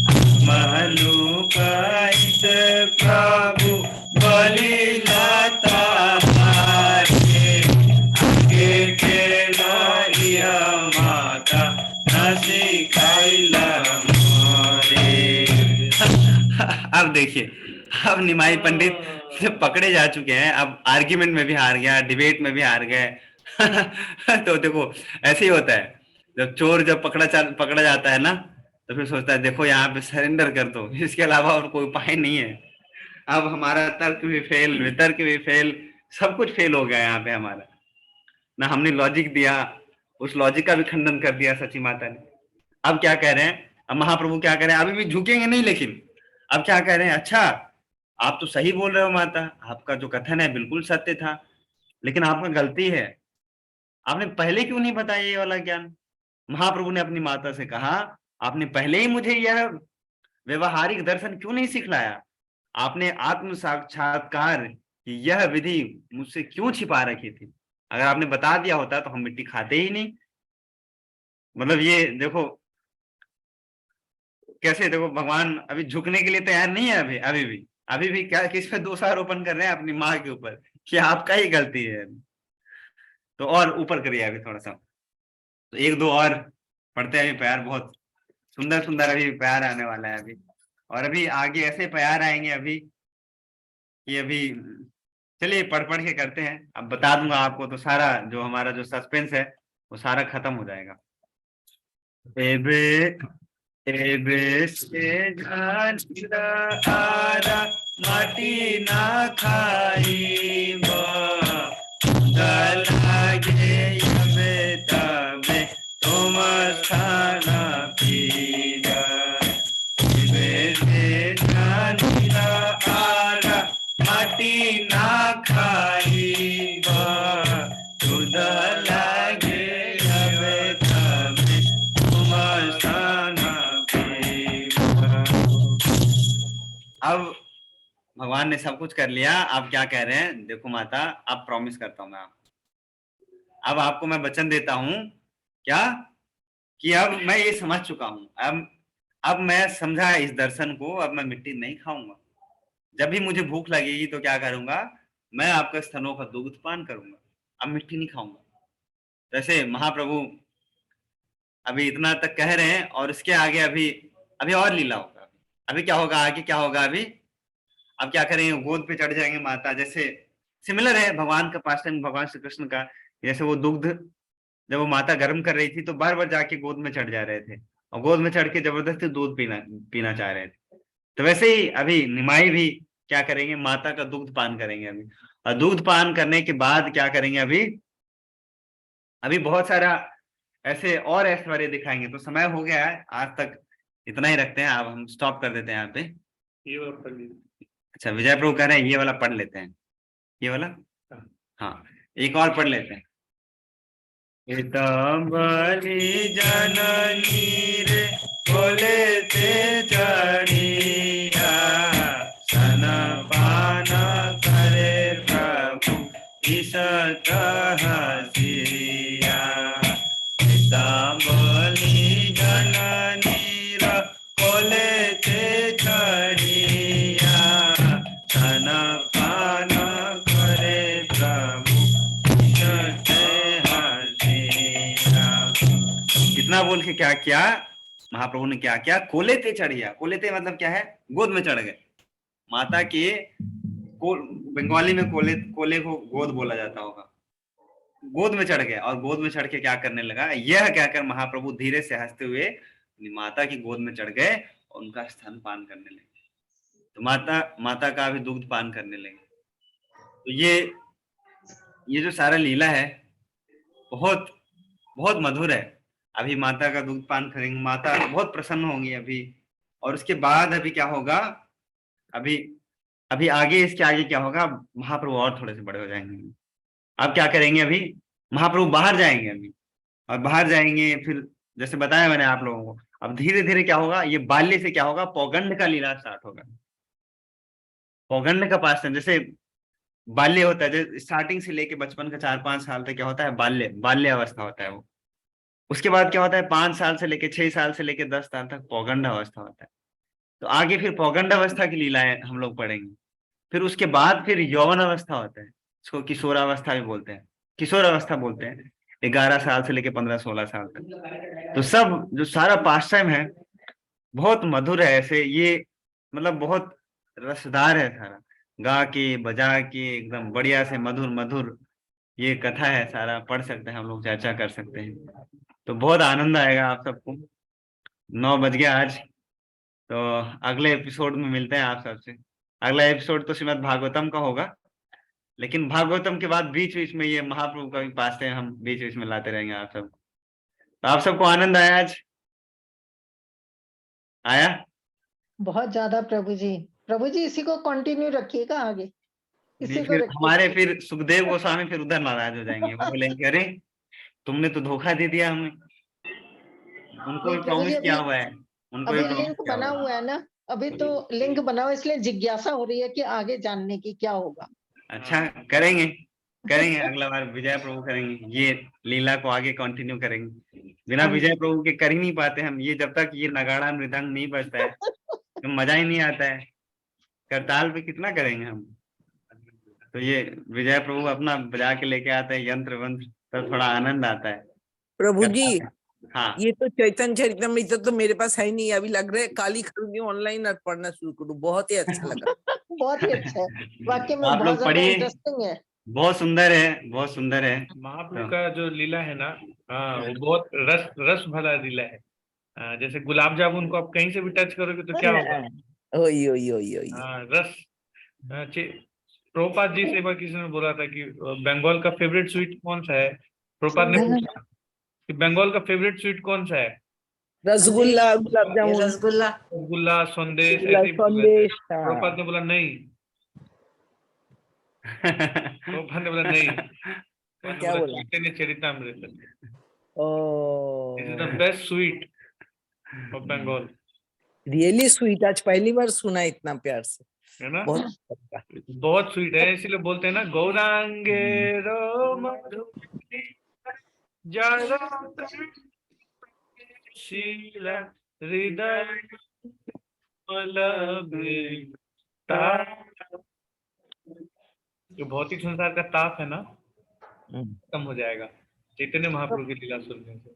आत्मा लुकायित प्रभु बोलिला तारे, आगे के नाई माता न सिखाइल मोरे। अब देखिए, अब निमाई पंडित जब पकड़े जा चुके हैं, अब आर्ग्यूमेंट में भी हार गया, डिबेट में भी हार गए। तो देखो ऐसे ही होता है, जब चोर पकड़ा जाता है ना, तो फिर सोचता है देखो यहाँ पे सरेंडर कर दो, इसके अलावा और कोई उपाय नहीं है। अब हमारा तर्क भी फेल, वितर्क भी फेल, सब कुछ फेल हो गया यहाँ पे हमारा ना। हमने लॉजिक दिया, उस लॉजिक का भी खंडन कर दिया सची माता ने। अब क्या कह रहे हैं, अब महाप्रभु क्या कह रहे हैं, अभी भी झुकेंगे नहीं, लेकिन अब क्या कह रहे हैं, अच्छा आप तो सही बोल रहे हो माता, आपका जो कथन है बिल्कुल सत्य था, लेकिन आपका गलती है, आपने पहले क्यों नहीं बताया ये वाला ज्ञान। महाप्रभु ने अपनी माता से कहा, आपने पहले ही मुझे यह व्यवहारिक दर्शन क्यों नहीं सिखलाया, आपने आत्म साक्षात्कार की यह विधि मुझसे क्यों छिपा रखी थी। अगर आपने बता दिया होता तो हम मिट्टी खाते ही नहीं। मतलब ये देखो कैसे, देखो भगवान अभी झुकने के लिए तैयार नहीं है, अभी भी क्या किस पे दोष आरोपण कर रहे हैं, अपनी माँ के ऊपर, कि आपका ही गलती है। तो और ऊपर करिए अभी थोड़ा सा, तो 1-2 और पढ़ते हैं अभी प्यार, बहुत सुंदर सुंदर अभी प्यार आने वाला है अभी, और अभी आगे ऐसे प्यार आएंगे अभी कि अभी चलिए पढ़ के करते हैं। अब बता दूंगा आपको तो सारा जो हमारा जो सस्पेंस है वो सारा खत्म हो जाएगा। एबे से आरा माटी ना खाई लागे तबे तुम खाना पीगा, एबे से आरा माटी ना खाई दूध लागे तबे तुम खाना पीगा। अब भगवान ने सब कुछ कर लिया, आप क्या कह रहे हैं, देखो माता आप प्रॉमिस करता हूं मैं अब आपको मैं वचन देता हूं क्या कि अब मैं ये समझ चुका हूं, अब अब मैं समझा इस दर्शन को, अब मैं मिट्टी नहीं खाऊंगा। जब भी मुझे भूख लगेगी तो क्या करूंगा, मैं आपके स्तनों का दूध पान करूंगा, अब मिट्टी नहीं खाऊंगा। जैसे महाप्रभु अभी इतना तक कह रहे हैं और इसके आगे अभी अभी और लीला होगा। अभी क्या होगा, आगे क्या होगा अभी, अब क्या करेंगे, गोद पे चढ़ जाएंगे माता। जैसे सिमिलर है भगवान का पास टाइम, भगवान श्री कृष्ण का। जैसे वो दुग्ध जब वो माता गर्म कर रही थी तो बार बार जाके गोद में चढ़ जा रहे थे और गोद में चढ़ के जबरदस्ती दूध पीना पीना चाह रहे थे। तो वैसे ही अभी निमाई भी क्या करेंगे, माता का दुग्ध पान करेंगे अभी। और दूध पान करने के बाद क्या करेंगे, अभी अभी बहुत सारा ऐसे और ऐश्वर्य दिखाएंगे। तो समय हो गया है, आज तक इतना ही रखते हैं, अब हम स्टॉप कर देते हैं यहाँ पे। ये वाला पढ़ लीजिए। अच्छा, विजय प्रभु कह रहे हैं ये वाला पढ़ लेते हैं, ये वाला। हाँ, एक और पढ़ लेते हैं। बलि जननी रे बोले ते चढ़िया, सन पान करे प्रभु ईसत हसिया। बलि जननी रे बोले ते चढ़िया, सन पान करे प्रभु ईसत हसिया। कितना बोल के क्या किया महाप्रभु ने, क्या किया, कोले ते चढ़िया। कोले ते मतलब क्या है, गोद में चढ़ गए माता के। बंगाली में कोले कोले को गोद बोला जाता होगा। गोद में चढ़ गए और गोद में चढ़ के क्या करने लगा, यह कहकर महाप्रभु धीरे से हंसते हुए माता की गोद में चढ़ गए और उनका स्तन पान करने लगे। तो माता का भी दुग्ध पान करने लगे। तो ये जो सारा लीला है बहुत बहुत मधुर है। अभी माता का दूध पान करेंगे, माता बहुत प्रसन्न होंगी अभी। और उसके बाद अभी क्या होगा, अभी आगे, इसके आगे क्या होगा, महाप्रभु और थोड़े से बड़े हो जाएंगे। अब क्या करेंगे, अभी महाप्रभु बाहर जाएंगे अभी, और बाहर जाएंगे फिर जैसे बताया मैंने आप लोगों को। अब धीरे धीरे क्या होगा, ये बाल्य से क्या होगा, पौगंड का लीला स्टार्ट होगा। पौगंड का पास जैसे बाल्य होता है, जैसे स्टार्टिंग से लेके बचपन का 4-5 साल तक क्या होता है, बाल्य अवस्था होता है वो। उसके बाद क्या होता है, 5 साल से लेके 6 साल से लेके 10 साल तक पौगंड अवस्था होता है। तो आगे फिर पौगंड अवस्था की लीलाएं हम लोग पढ़ेंगे। फिर उसके बाद फिर यौवन अवस्था होता है, इसको किशोरावस्था भी बोलते हैं, किशोर अवस्था बोलते हैं, 11 साल से लेके 15-16 साल तक। तो सब जो सारा पास टाइम है बहुत मधुर है। ऐसे ये मतलब बहुत रसदार है सारा, गा के बजा के एकदम बढ़िया से मधुर मधुर ये कथा है। सारा पढ़ सकते हैं हम लोग, चर्चा कर सकते हैं, तो बहुत आनंद आएगा आप सबको। 9 बज गया आज, तो अगले एपिसोड में मिलते हैं आप सबसे। अगला एपिसोड तो श्रीमद् भागवतम का होगा, लेकिन भागवतम के बाद बीच बीच में ये महाप्रभु का भी पास है, हम बीच बीच में लाते रहेंगे आप सबको। तो आप सबको आनंद आया आज, आया? बहुत ज्यादा प्रभु जी इसी को कंटिन्यू रखिएगा आगे, इसी नहीं, को फिर रखिए। हमारे फिर सुखदेव गोस्वामी फिर उधर नाराज हो जाएंगे, वो बोलेंगे अरे तुमने तो धोखा दे दिया हमें। उनको भी नहीं प्रभु जी, प्रॉमिस किया अभी हुआ है, उनको भी अभी प्रॉमिस लिंक किया बना हुआ है। हुआ है ना, अभी तो लिंक बना हुआ है, इसलिए जिज्ञासा हो रही है कि आगे जानने की क्या होगा। अच्छा, करेंगे करेंगे अगला बार विजय प्रभु करेंगे, ये लीला को आगे कंटिन्यू करेंगे। बिना हाँ जी। विजय प्रभु के कर ही नहीं पाते हम ये, जब तक ये नगाड़ा मृदंग नहीं बजता है तो मजा ही नहीं आता है। करताल पे कितना करेंगे हम। तो ये विजय प्रभु अपना बजा के लेके आते हैं यंत्र वंत्र, तो थोड़ा आनंद आता है। प्रभु जी, हाँ, ये तो चैतन्य चरितमृत तो मेरे पास है नहीं, अभी लग रहा है काली खरीदी ऑनलाइन और पढ़ना शुरू करूँ, बहुत ही अच्छा लगा। बहुत ही अच्छा है, वाकई में आप बहुत लोग ज्यादा पढ़िए, इंटरेस्टिंग है। बहुत सुंदर है, बहुत सुंदर है। महाप्रभु का जो लीला है ना, हाँ, वो बहुत रस भरा लीला है। जैसे गुलाब जामुन को आप कहीं से भी टच करोगे तो क्या होगा, ओई ओई ओई ओई। रस। प्रभुपाद जी से एक बार किसी ने बोला था कि बंगाल का फेवरेट स्वीट कौन सा है। प्रभुपाद ने पूछा कि बंगाल का फेवरेट स्वीट कौन सा है। रसगुल्ला, गुलाब जामुन, रसगुल्ला, संदेश, ऐसे ही संदेश। प्रभुपाद ने बोला नहीं। प्रभुपाद ने बोला नहीं, क्या बोला? Chaitanya Charitamrita oh, is the best sweet of Bengal. Really sweet, आज पहली बार सुना इतना प्यार से, है ना, बहुत बहुत स्वीट है, इसीलिए बोलते हैं ना गौरांगे रो मधुरी जरा शीला हृदय जो भौतिक संसार का ताप है ना कम हो जाएगा चैतन्य महाप्रभु की लीला सुनने से।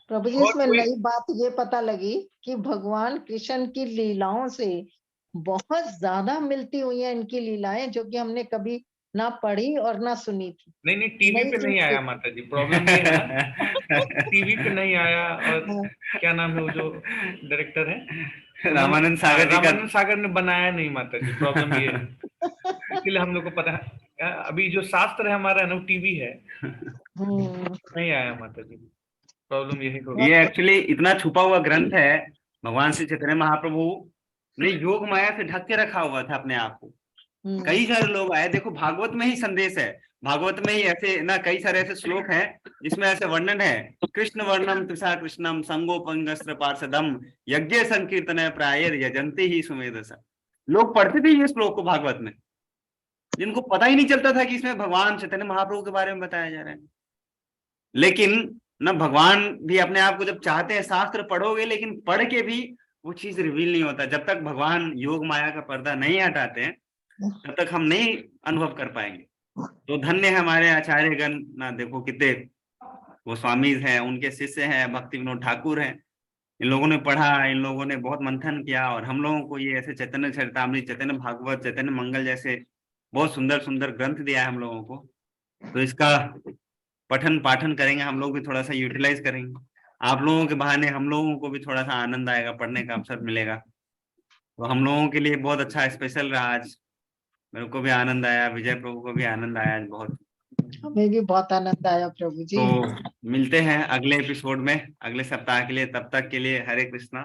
प्रभु जी और इसमें कोई- नई बात ये पता लगी कि भगवान कृष्ण की लीलाओं से बहुत ज्यादा मिलती हुई है इनकी लीलाएं, जो कि हमने कभी ना पढ़ी और ना सुनी थी। नहीं टीवी नई पे नहीं चीज आया सीखी। माता जी, प्रॉब्लम ये है ना टीवी पे नहीं आया। और हाँ। क्या नाम है वो जो डायरेक्टर है, रामानंद सागर जी का रामानंद सागर ने बनाया नहीं माता जी, प्रॉब्लम ये है। इसलिए हम लोग को पता है अभी जो शास्त्र है हमारा है ना वो टीवी है, नहीं आया माता जी, प्रॉब्लम यही होगी। ये एक्चुअली इतना छुपा हुआ ग्रंथ है, भगवान श्री चैतन्य महाप्रभु ने योग माया से ढक के रखा हुआ था अपने आप को। कई सारे लोग आए, देखो भागवत में ही संदेश है, भागवत में ही ऐसे ना कई सारे ऐसे श्लोक हैं जिसमें ऐसे वर्णन है, कृष्ण वर्णम त्रिषा कृष्णम संगोपंगस्त्र पार्षदम यज्ञ संकीर्तन प्रायर यजंते ही सुमेधस। लोग पढ़ते थे ये श्लोक को भागवत में, जिनको पता ही नहीं चलता था कि इसमें भगवान चैतन्य महाप्रभु के बारे में बताया जा रहा है। लेकिन ना भगवान भी अपने आप को जब चाहते हैं शास्त्र पढ़ोगे, लेकिन पढ़ के भी वो चीज रिवील नहीं होता। जब तक भगवान योग माया का पर्दा नहीं हटाते हैं तब तक हम नहीं अनुभव कर पाएंगे। तो धन्य है हमारे आचार्यगण ना, देखो कितने वो स्वामी हैं, उनके शिष्य हैं, भक्ति विनोद ठाकुर हैं, इन लोगों ने पढ़ा, इन लोगों ने बहुत मंथन किया और हम लोगों को ये ऐसे चैतन्य चरितामृत, चैतन्य भागवत, चैतन्य मंगल जैसे बहुत सुंदर सुंदर ग्रंथ दिया है हम लोगों को। तो इसका पठन पाठन करेंगे, हम लोग भी थोड़ा सा यूटिलाइज करेंगे, आप लोगों के बहाने हम लोगों को भी थोड़ा सा आनंद आएगा, पढ़ने का अवसर मिलेगा। तो हम लोगों के लिए बहुत अच्छा स्पेशल रहा आज, मेरे को भी आनंद आया, विजय प्रभु को भी आनंद आया आज बहुत। हमें भी बहुत आनंद आया प्रभु जी। तो मिलते हैं अगले एपिसोड में अगले सप्ताह के लिए, तब तक के लिए हरे कृष्णा।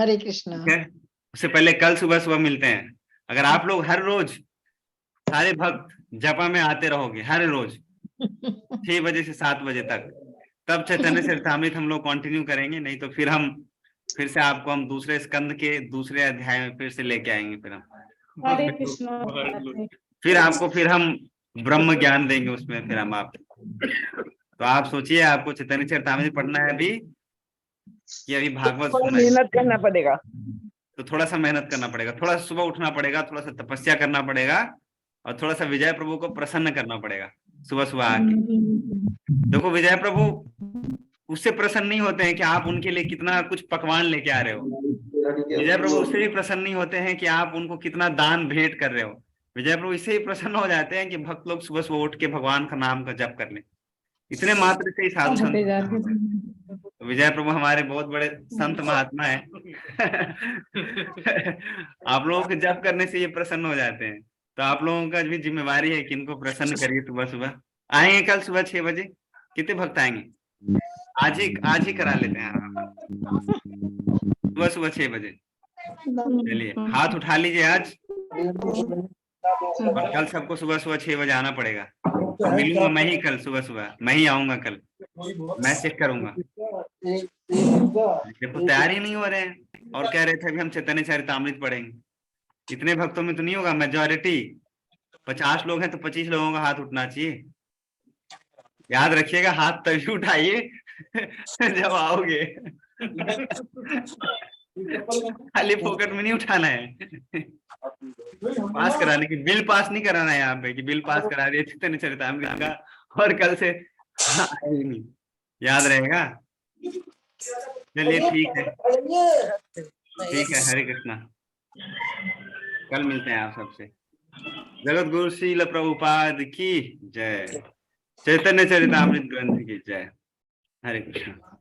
हरे कृष्णा। ठीक है, उससे पहले कल सुबह सुबह मिलते हैं। अगर आप लोग हर रोज सारे भक्त जपा में आते रहोगे हर रोज 6 बजे से 7 बजे तक, तब चैतन्य चरितामृत हम लोग कंटिन्यू करेंगे। नहीं तो फिर से आपको हम दूसरे स्कंद के दूसरे अध्याय में फिर से लेके आएंगे। हरे कृष्णा। फिर हम ब्रह्म ज्ञान देंगे उसमें, फिर हम आप तो आप सोचिए आपको चैतन्य चरितामृत पढ़ना है अभी कि अभी भागवत सुनना है? मेहनत करना पड़ेगा। तो थोड़ा सा मेहनत करना पड़ेगा, थोड़ा सा सुबह उठना पड़ेगा, थोड़ा सा तपस्या करना पड़ेगा और थोड़ा सा विजय प्रभु को प्रसन्न करना पड़ेगा सुबह सुबह आके। देखो विजय प्रभु उससे प्रसन्न नहीं होते हैं कि आप उनके लिए कितना कुछ पकवान लेके आ रहे हो, विजय प्रभु उससे भी प्रसन्न नहीं होते हैं कि आप उनको कितना दान भेंट कर रहे हो। विजय प्रभु इससे ही प्रसन्न हो जाते हैं कि भक्त लोग सुबह सुबह उठ के भगवान का नाम का जप कर लें। इतने मात्र से ही साधु संत, तो विजय प्रभु हमारे बहुत बड़े संत महात्मा हैं आप लोगों के जप करने से ये प्रसन्न हो जाते हैं। तो आप लोगों का भी जिम्मेवारी है कि इनको प्रसन्न करिए। सुबह सुबह आएंगे, कल सुबह 6 बजे कितने भक्त आएंगे? आज ही करा लेते हैं सुबह सुबह 6 बजे। चलिए हाथ उठा लीजिए आज, और कल सबको सुबह सुबह 6 बजे आना पड़ेगा। मिलूंगा मैं ही कल सुबह सुबह, मैं ही आऊंगा कल, मैं चेक करूंगा। देखो तैयार ही नहीं हो रहे हैं और कह रहे थे अभी हम चैतन्य चरितामृत पढ़ेंगे। इतने भक्तों में तो नहीं होगा, मेजॉरिटी 50 लोग हैं तो 25 लोगों का हाथ उठना चाहिए। याद रखिएगा, हाथ तभी उठाइए जब आओगे खाली फोकट में नहीं उठाना है पास कराने की, बिल पास नहीं कराना है यहाँ पे कि बिल पास करा दिए चैतन्य चरितामृत का और कल से आए नहीं। याद रहेगा? चलिए ठीक है, हरे कृष्णा। कल मिलते हैं आप सबसे। जगत गुरु श्रील प्रभुपाद की जय, चैतन्य चरितामृत ग्रंथ की जय। हरे कृष्णा।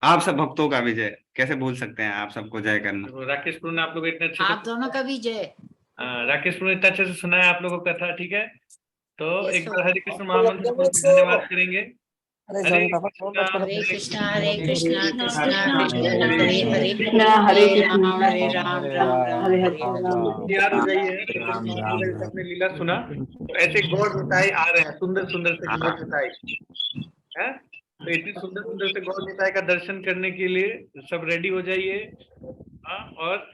आप सब भक्तों का विजय, कैसे भूल सकते हैं आप सबको जय करना। तो राकेश प्रभु ने आप लोग इतने अच्छे आप दोनों का भी जय। राकेश प्रभु ने इतना अच्छे से सुनाया आप लोगों को कथा, ठीक है। तो एक बार हरे कृष्ण महामंत्र को धन्यवाद करेंगे। हरे कृष्णा हरे कृष्णा कृष्णा कृष्णा हरे हरे हरे राम हरे राम राम राम हरे हरे। तैयार हो जाइए, सबने लीला सुना तो ऐसे गौर निताई आ रहे हैं, सुंदर सुंदर से गौर निताई है। तो इतनी सुंदर सुंदर से गौर निताई का दर्शन करने के लिए सब रेडी हो जाइए। और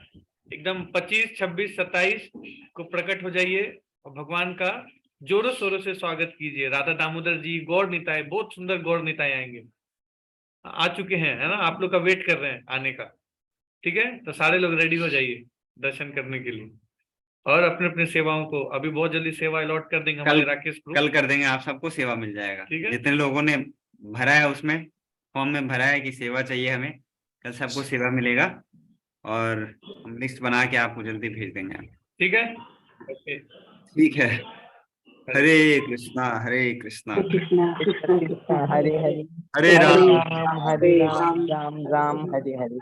एकदम 25, 26, 27 को प्रकट हो जाइए और भगवान का जोरों शोरों से स्वागत कीजिए। राधा दामोदर जी गौर निताई, बहुत सुंदर गौर निताई आएंगे। आ चुके हैं, है ना, आप लोग का वेट कर रहे हैं आने का। ठीक है, तो सारे लोग रेडी हो जाइए दर्शन करने के लिए, और अपने अपने सेवाओं को अभी बहुत जल्दी सेवा अलॉट कर देंगे हमारे राकेश ग्रुप। कल कर देंगे, आप सबको सेवा मिल जाएगा। ठीक है। जितने लोगों ने भरा है उसमें फॉर्म में भरा है कि सेवा चाहिए हमें, कल सबको सेवा मिलेगा, और हम लिस्ट बना के आपको जल्दी भेज देंगे। ठीक है, ओके, ठीक है। हरे कृष्णा हरे कृष्णा कृष्णा हरे हरे हरे राम राम हरे राम राम राम हरे हरे।